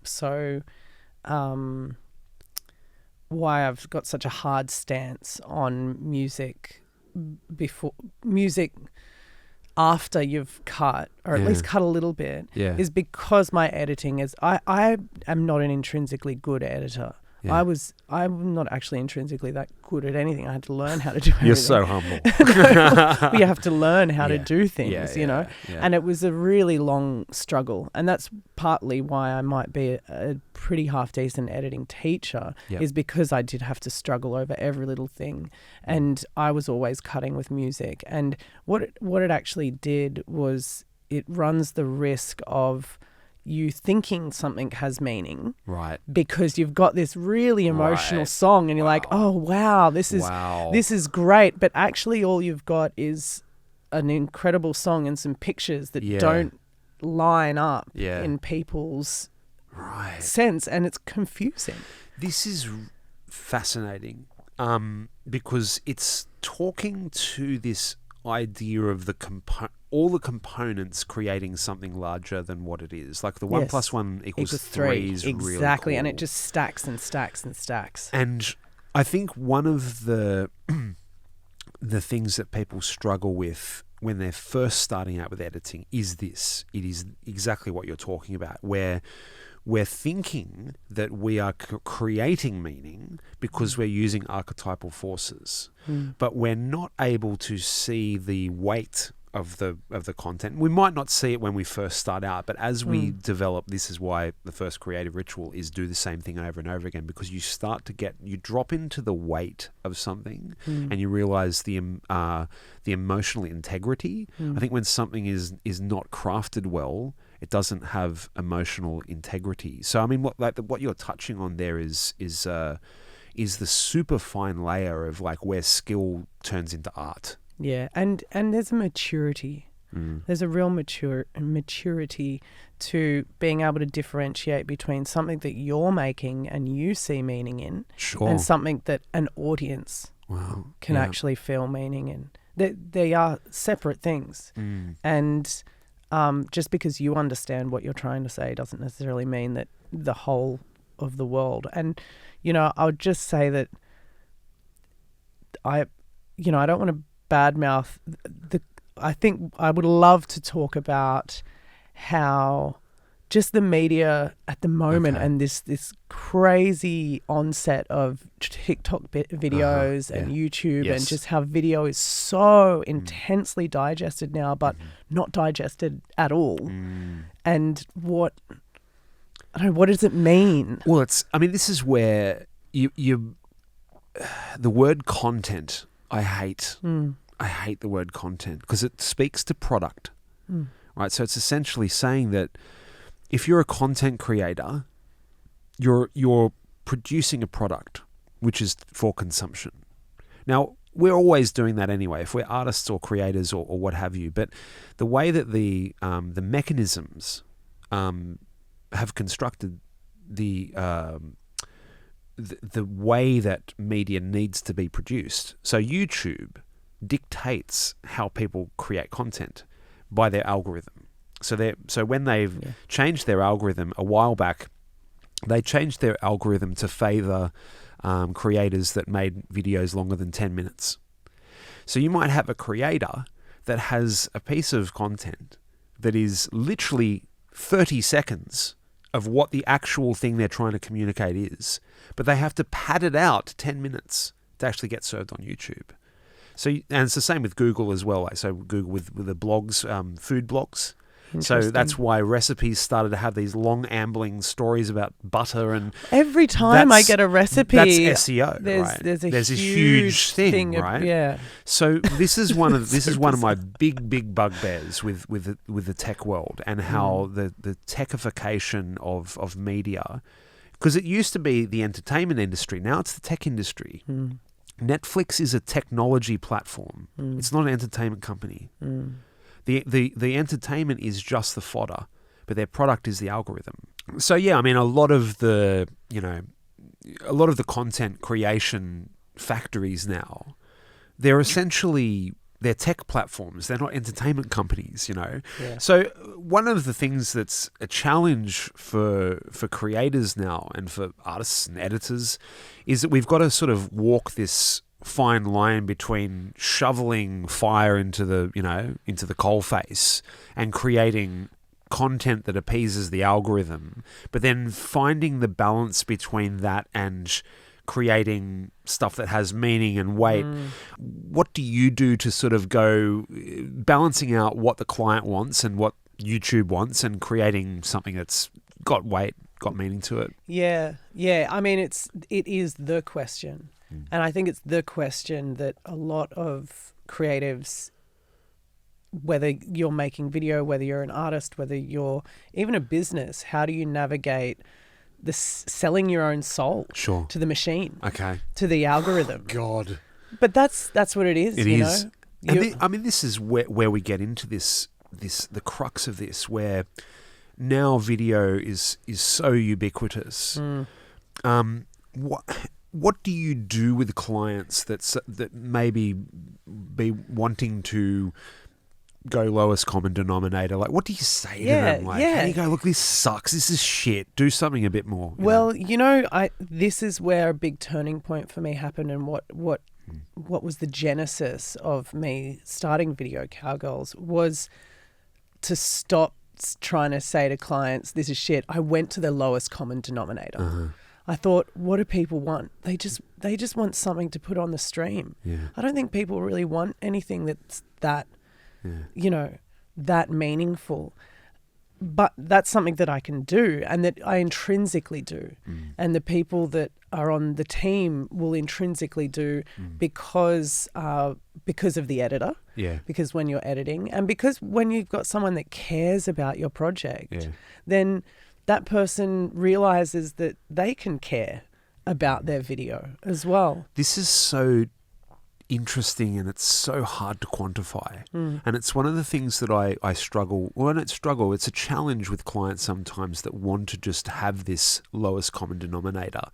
Speaker 3: so why I've got such a hard stance on music after you've cut, or at least cut a little bit, is because my editing is, I am not an intrinsically good editor. Yeah. I'm not actually intrinsically that good at anything. I had to learn how to do everything.
Speaker 2: You're so humble.
Speaker 3: We have to learn how to do things, you know. Yeah. And it was a really long struggle. And that's partly why I might be a pretty half-decent editing teacher, is because I did have to struggle over every little thing. And I was always cutting with music. And what it actually did was it runs the risk of you thinking something has meaning,
Speaker 2: right?
Speaker 3: Because you've got this really emotional song, and you're like, "Oh wow, this is great," but actually, all you've got is an incredible song and some pictures that don't line up in people's sense, and it's confusing.
Speaker 2: This is fascinating, because it's talking to this idea of all the components creating something larger than what it is. Like the 1 + 1 = 3 is really
Speaker 3: exactly,
Speaker 2: cool.
Speaker 3: And it just stacks and stacks and stacks.
Speaker 2: And I think one of the things that people struggle with when they're first starting out with editing is this. It is exactly what you're talking about, where we're thinking that we are creating meaning because we're using archetypal forces, but we're not able to see the weight of the content. We might not see it when we first start out, but as we develop, this is why the first creative ritual is do the same thing over and over again, because you drop into the weight of something, and you realize the emotional integrity. I think when something is not crafted well, it doesn't have emotional integrity. So I mean, what you're touching on there is the super fine layer of like where skill turns into art.
Speaker 3: Yeah, and there's a maturity. There's a real maturity to being able to differentiate between something that you're making and you see meaning in, and something that an audience can actually feel meaning in. They are separate things, and just because you understand what you're trying to say doesn't necessarily mean that the whole of the world. And you know, I would just say that I don't want to badmouth I think I would love to talk about how just the media at the moment and this crazy onset of TikTok videos and YouTube and just how video is so intensely digested now, but not digested at all. And what does it mean?
Speaker 2: Well, this is where the word content, I hate. I hate the word content because it speaks to product, right? So it's essentially saying that if you're a content creator, you're producing a product which is for consumption. Now, we're always doing that anyway, if we're artists or creators or what have you. But the way that the mechanisms have constructed the way that media needs to be produced. So YouTube dictates how people create content by their algorithm. So when they've changed their algorithm a while back, they changed their algorithm to favor creators that made videos longer than 10 minutes. So you might have a creator that has a piece of content that is literally 30 seconds of what the actual thing they're trying to communicate is, but they have to pad it out to 10 minutes to actually get served on YouTube. So, and it's the same with Google as well. So Google with the blogs, food blogs. So that's why recipes started to have these long ambling stories about butter, and
Speaker 3: every time I get a recipe,
Speaker 2: that's SEO.
Speaker 3: There's a
Speaker 2: huge thing, right?
Speaker 3: Yeah.
Speaker 2: So this is one of my big bugbears with the tech world, and how the techification of media, because it used to be the entertainment industry, now it's the tech industry. Netflix is a technology platform. It's not an entertainment company. The entertainment is just the fodder, but their product is the algorithm. So yeah, I mean, a lot of the content creation factories now, they're tech platforms. They're not entertainment companies, Yeah. So one of the things that's a challenge for creators now, and for artists and editors, is that we've got to sort of walk this fine line between shoveling fire into the coalface and creating content that appeases the algorithm, but then finding the balance between that and creating stuff that has meaning and weight. What do you do to sort of go balancing out what the client wants and what YouTube wants, and creating something that's got weight, got meaning to it?
Speaker 3: Yeah. I mean, it is the question. And I think it's the question that a lot of creatives, whether you're making video, whether you're an artist, whether you're even a business, how do you navigate selling your own soul to the machine, to the algorithm?
Speaker 2: God.
Speaker 3: But that's what it is.
Speaker 2: It is. And this is where we get into the crux of this, where now video is so ubiquitous. What do you do with clients that maybe be wanting to go lowest common denominator? Like, what do you say to them? Like, how do you go, look, this sucks, this is shit, do something a bit more?
Speaker 3: Well, this is where a big turning point for me happened, and what was the genesis of me starting Video Cowgirls was to stop trying to say to clients, this is shit. I went to the lowest common denominator. I thought, what do people want? They just want something to put on the stream. I don't think people really want anything that's that meaningful. But that's something that I can do, and that I intrinsically do. And the people that are on the team will intrinsically do because of the editor. Because when you're editing, and because when you've got someone that cares about your project, then that person realizes that they can care about their video as well.
Speaker 2: This is so interesting, and it's so hard to quantify. And it's one of the things that I struggle, it's a challenge with clients sometimes that want to just have this lowest common denominator.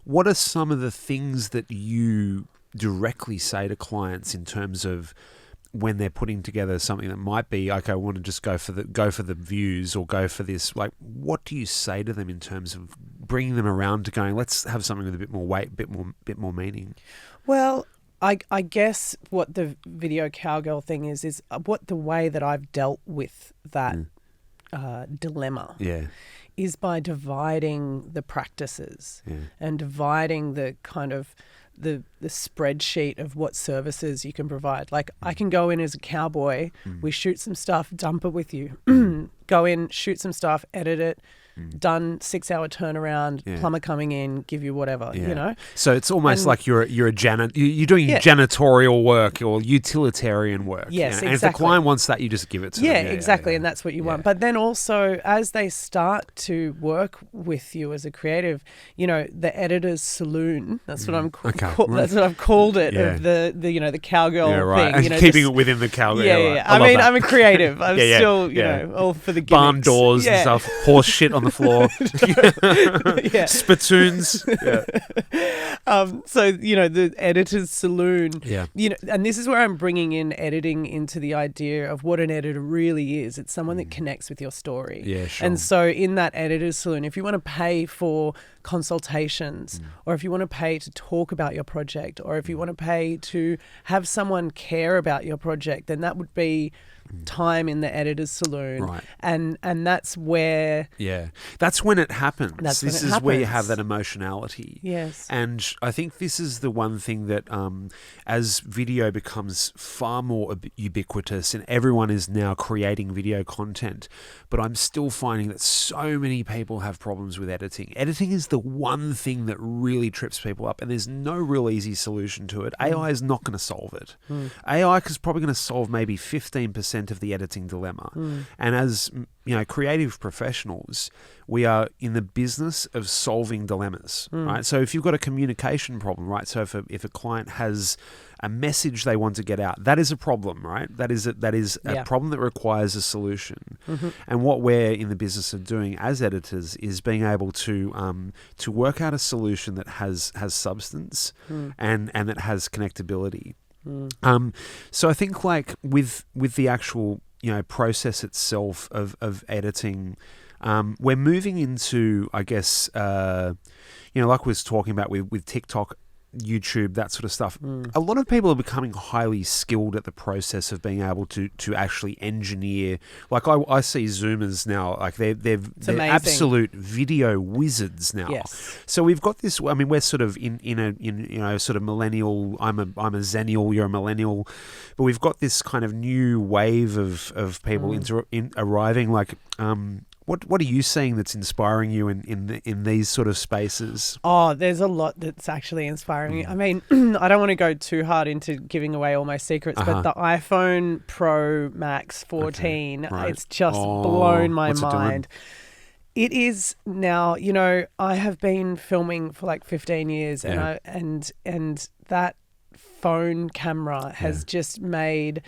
Speaker 2: What are some of the things that you directly say to clients in terms of when they're putting together something that might be, okay, I want to just go for the views, or go for this? Like, what do you say to them in terms of bringing them around to going, let's have something with a bit more weight, bit more meaning?
Speaker 3: Well, I guess what the Video Cowgirl thing is what the way that I've dealt with that dilemma is by dividing the practices and dividing the kind of the spreadsheet of what services you can provide. Like, I can go in as a cowboy, we shoot some stuff, dump it with you. Go in, shoot some stuff, edit it, done 6-hour turnaround, plumber coming in, give you whatever, you know.
Speaker 2: So it's almost like you're a you're doing janitorial work or utilitarian work.
Speaker 3: Yes,
Speaker 2: exactly. And if the client wants that, you just give it to them.
Speaker 3: Yeah, exactly, and that's what you want. But then also, as they start to work with you as a creative, you know, the editor's saloon. That's what that's what I've called it. Of the you know, the cowgirl thing.
Speaker 2: And
Speaker 3: you know,
Speaker 2: keeping it within the cowgirl.
Speaker 3: Yeah. I mean, I'm a creative. I'm still, you know, all for the gimmicks.
Speaker 2: Barn doors and stuff. Horse shit on the floor. Spittoons.
Speaker 3: So, you know, the editor's saloon.
Speaker 2: Yeah.
Speaker 3: You know, and this is where I'm bringing in editing into the idea of what an editor really is. It's someone that connects with your story.
Speaker 2: Yeah, sure.
Speaker 3: And so in that editor's saloon, if you want to pay for consultations, or if you want to pay to talk about your project, or if you want to pay to have someone care about your project, then that would be time in the editor's saloon.
Speaker 2: Right.
Speaker 3: And that's where...
Speaker 2: Yeah. That's when it happens. This is where you have that emotionality.
Speaker 3: Yes.
Speaker 2: And I think this is the one thing that as video becomes far more ubiquitous and everyone is now creating video content, but I'm still finding that so many people have problems with editing. Editing is the one thing that really trips people up, and there's no real easy solution to it. AI is not going to solve it. AI is probably going to solve maybe 15% of the editing dilemma. And as you know, creative professionals, we are in the business of solving dilemmas, right? So if you've got a communication problem, right? So if a client has a message they want to get out, that is a problem, right? That is a problem that requires a solution. And what we're in the business of doing as editors is being able to work out a solution that has substance and that has connectability. So I think like with the actual, you know, process itself of editing, we're moving into, I guess, you know, like we was talking about with TikTok, YouTube, that sort of stuff. A lot of people are becoming highly skilled at the process of being able to actually engineer. Like I see Zoomers now, like they're absolute video wizards now.
Speaker 3: Yes.
Speaker 2: So we've got this. I mean, we're sort of in you know, sort of millennial. I'm a zennial. You're a millennial, but we've got this kind of new wave of people arriving. Like, What are you seeing that's inspiring you in these sort of spaces?
Speaker 3: Oh, there's a lot that's actually inspiring me. I mean, I don't want to go too hard into giving away all my secrets, but the iPhone Pro Max 14, it's just blown my mind. It is now, you know, I have been filming for like 15 years and that phone camera has just made...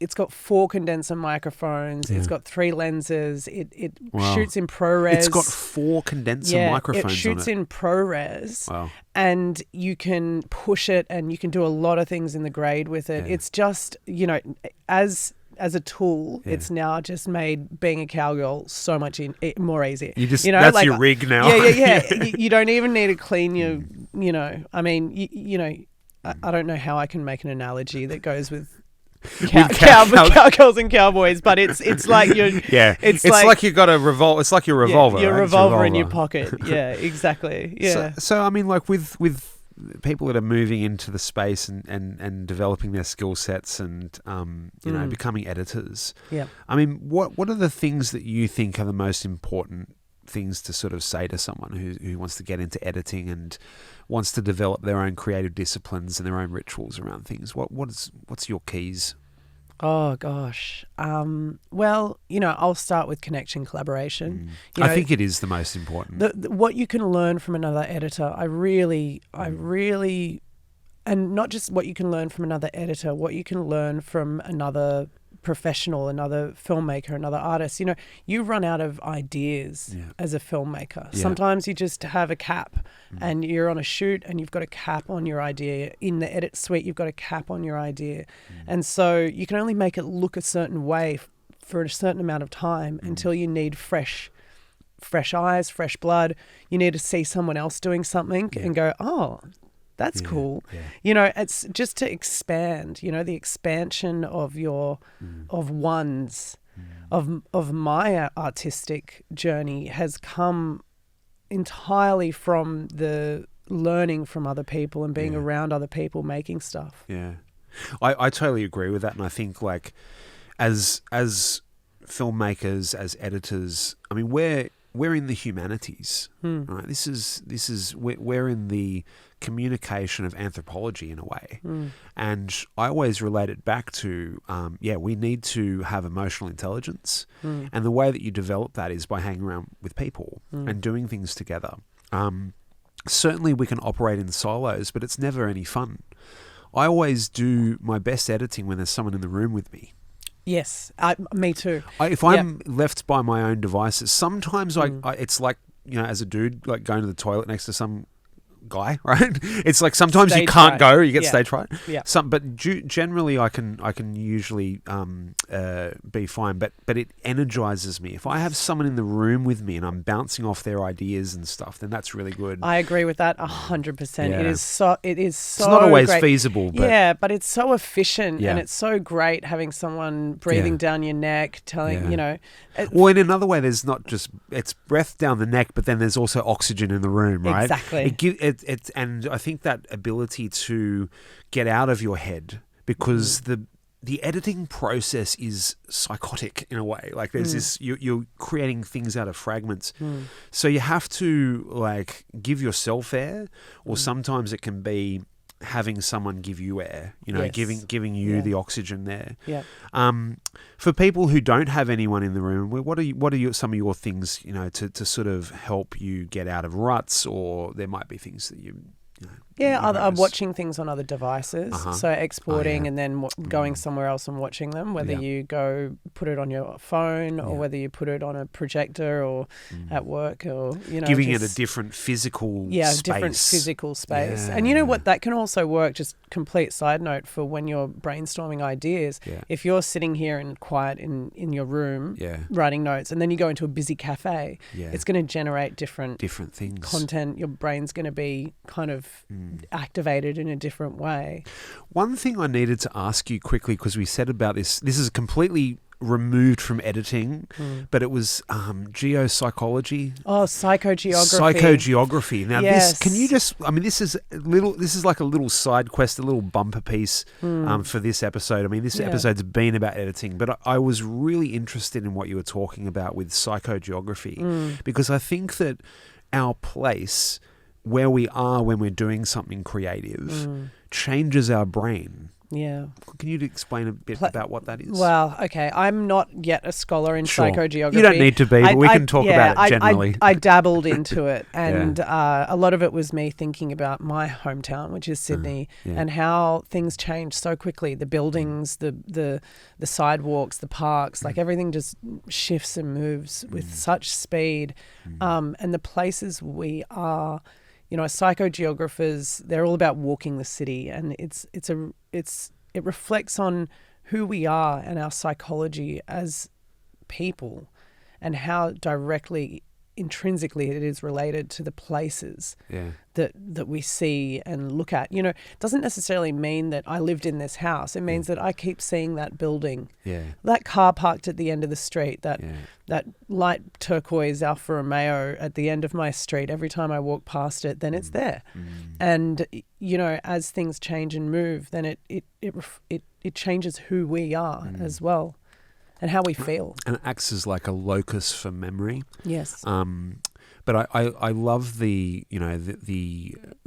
Speaker 3: It's got 4 condenser microphones. It's got 3 lenses. It shoots in ProRes.
Speaker 2: It's got 4 condenser microphones on it.
Speaker 3: It shoots in ProRes.
Speaker 2: Wow.
Speaker 3: And you can push it and you can do a lot of things in the grade with it. It's just, you know, as a tool, it's now just made being a cowgirl so much more easy.
Speaker 2: You know, that's like, your rig now.
Speaker 3: Yeah. you don't even need to clean your, you know, I mean, you know, I don't know how I can make an analogy that goes with cowgirls and cowboys, but it's like you're it's
Speaker 2: like you got a revolver. It's like your revolver.
Speaker 3: Your revolver in your pocket. Yeah, exactly. Yeah.
Speaker 2: So I mean, like with people that are moving into the space and developing their skill sets and you know, becoming editors.
Speaker 3: Yeah.
Speaker 2: I mean, what are the things that you think are the most important things to sort of say to someone who wants to get into editing and wants to develop their own creative disciplines and their own rituals around things? What's your keys?
Speaker 3: Oh gosh. Well, you know, I'll start with connection, collaboration. You know,
Speaker 2: I think it is the most important.
Speaker 3: What you can learn from another editor, I really, and not just what you can learn from another editor, what you can learn from another professional, another filmmaker, another artist. You know, you run out of ideas as a filmmaker.
Speaker 2: Yeah.
Speaker 3: Sometimes you just have a cap and you're on a shoot and you've got a cap on your idea. In the edit suite, you've got a cap on your idea. And so you can only make it look a certain way for a certain amount of time until you need fresh eyes, fresh blood. You need to see someone else doing something and go, oh, that's cool. Yeah. You know, it's just to expand, you know, the expansion of your, of my artistic journey has come entirely from the learning from other people and being around other people making stuff.
Speaker 2: Yeah. I totally agree with that. And I think like as filmmakers, as editors, I mean, we're we're in the humanities, right? This is we're in the communication of anthropology in a way, and I always relate it back to we need to have emotional intelligence, and the way that you develop that is by hanging around with people and doing things together. Certainly, we can operate in silos, but it's never any fun. I always do my best editing when there's someone in the room with me.
Speaker 3: Yes, me too.
Speaker 2: If I'm left by my own devices, sometimes I it's like, as a dude, like going to the toilet next to some guy, right? It's like sometimes you can't go, you get stage fright.
Speaker 3: Yeah.
Speaker 2: But generally I can usually be fine. But it energizes me. If I have someone in the room with me and I'm bouncing off their ideas and stuff, then that's really good.
Speaker 3: I agree with that 100%.
Speaker 2: Yeah.
Speaker 3: It is so.
Speaker 2: It's not always
Speaker 3: great.
Speaker 2: feasible, but
Speaker 3: but it's so efficient and it's so great having someone breathing down your neck, telling
Speaker 2: well, in another way, there's not just it's breath down the neck, but then there's also oxygen in the room, right?
Speaker 3: Exactly.
Speaker 2: And I think that ability to get out of your head, because the editing process is psychotic in a way. Like there's this, you're creating things out of fragments. So you have to like give yourself air, or sometimes it can be having someone give you air, giving you the oxygen there.
Speaker 3: Yeah.
Speaker 2: For people who don't have anyone in the room, what are some of your things, to sort of help you get out of ruts, or there might be things that
Speaker 3: I'm watching things on other devices, so exporting and then going somewhere else and watching them, whether you go put it on your phone or whether you put it on a projector or at work, or
Speaker 2: giving it a different physical space.
Speaker 3: different physical space. And you know what, that can also work, just complete side note, for when you're brainstorming ideas. If you're sitting here in quiet in your room writing notes, and then you go into a busy cafe, it's going to generate different things, content. Your brain's going to be kind of activated in a different way.
Speaker 2: One thing I needed to ask you quickly, because we said about this is completely removed from editing, but it was geopsychology.
Speaker 3: Oh, psychogeography.
Speaker 2: Psychogeography. Now, this, can you just? I mean, this is like a little side quest, a little bumper piece for this episode. I mean, this episode's been about editing, but I was really interested in what you were talking about with psychogeography, because I think that our place, where we are when we're doing something creative, changes our brain.
Speaker 3: Yeah.
Speaker 2: Can you explain a bit about what that is?
Speaker 3: Well, okay. I'm not yet a scholar in psychogeography.
Speaker 2: You don't need to be, but we can talk about it generally.
Speaker 3: I dabbled into it, and a lot of it was me thinking about my hometown, which is Sydney, and how things change so quickly. The buildings, the sidewalks, the parks, like everything just shifts and moves with such speed. And the places we are, psychogeographers, they're all about walking the city, and it reflects on who we are and our psychology as people, and how directly, intrinsically, it is related to the places that we see and look at. It doesn't necessarily mean that I lived in this house. It means that I keep seeing that building, that car parked at the end of the street, that light turquoise Alfa Romeo at the end of my street. Every time I walk past it, then it's there. And as things change and move, then it changes who we are as well, and how we feel.
Speaker 2: And it acts as like a locus for memory.
Speaker 3: Yes.
Speaker 2: But I love the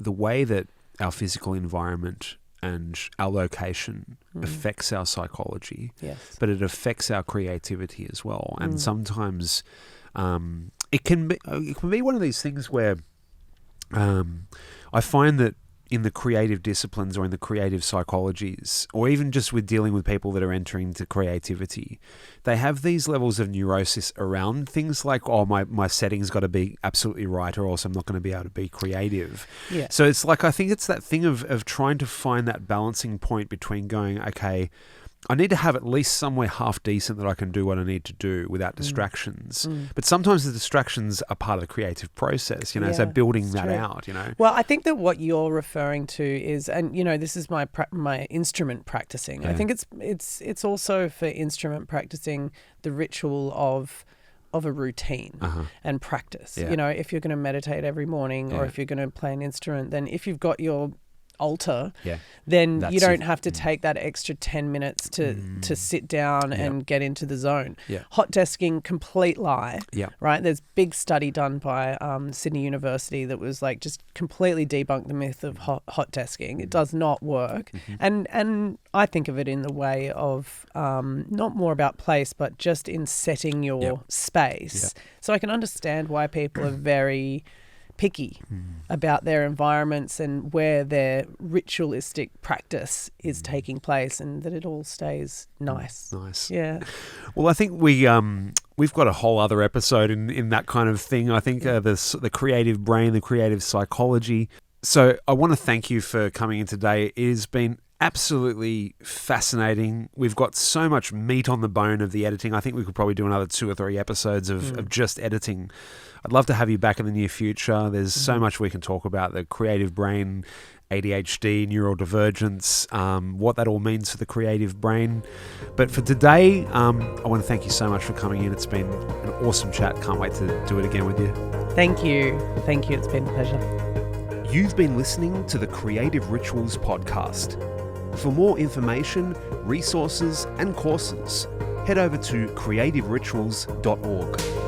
Speaker 2: way that our physical environment and our location affects our psychology. Yes. But it affects our creativity as well. And sometimes it can be one of these things where I find that in the creative disciplines or in the creative psychologies, or even just with dealing with people that are entering into creativity, they have these levels of neurosis around things like, my setting's got to be absolutely right, or else I'm not going to be able to be creative. Yeah. So it's like, I think it's that thing of trying to find that balancing point between going, okay, I need to have at least somewhere half decent that I can do what I need to do without distractions. But sometimes the distractions are part of the creative process, so building that out,
Speaker 3: Well, I think that what you're referring to is, and this is my instrument practicing. Yeah. I think it's also for instrument practicing the ritual of a routine and practice. Yeah. If you're going to meditate every morning, or if you're going to play an instrument, then if you've got your alter,
Speaker 2: Yeah.
Speaker 3: then
Speaker 2: That's
Speaker 3: you don't
Speaker 2: it.
Speaker 3: have to take that extra 10 minutes to sit down and get into the zone.
Speaker 2: Yeah.
Speaker 3: Hot desking, complete lie.
Speaker 2: Yeah.
Speaker 3: Right? There's big study done by Sydney University that was like just completely debunked the myth of hot desking. It does not work. And I think of it in the way of not more about place, but just in setting your space. So I can understand why people are very picky about their environments and where their ritualistic practice is taking place, and that it all stays nice.
Speaker 2: Nice.
Speaker 3: Yeah.
Speaker 2: Well, I think we've got a whole other episode in that kind of thing. I think the creative brain, the creative psychology. So I want to thank you for coming in today. It has been absolutely fascinating. We've got so much meat on the bone of the editing. I think we could probably do another 2 or 3 episodes of just editing. I'd love to have you back in the near future. There's so much we can talk about, the creative brain, ADHD, neurodivergence, what that all means for the creative brain. But for today, I want to thank you so much for coming in. It's been an awesome chat. Can't wait to do it again with you.
Speaker 3: Thank you. Thank you. It's been a pleasure.
Speaker 2: You've been listening to the Creative Rituals podcast. For more information, resources, and courses, head over to creativerituals.org.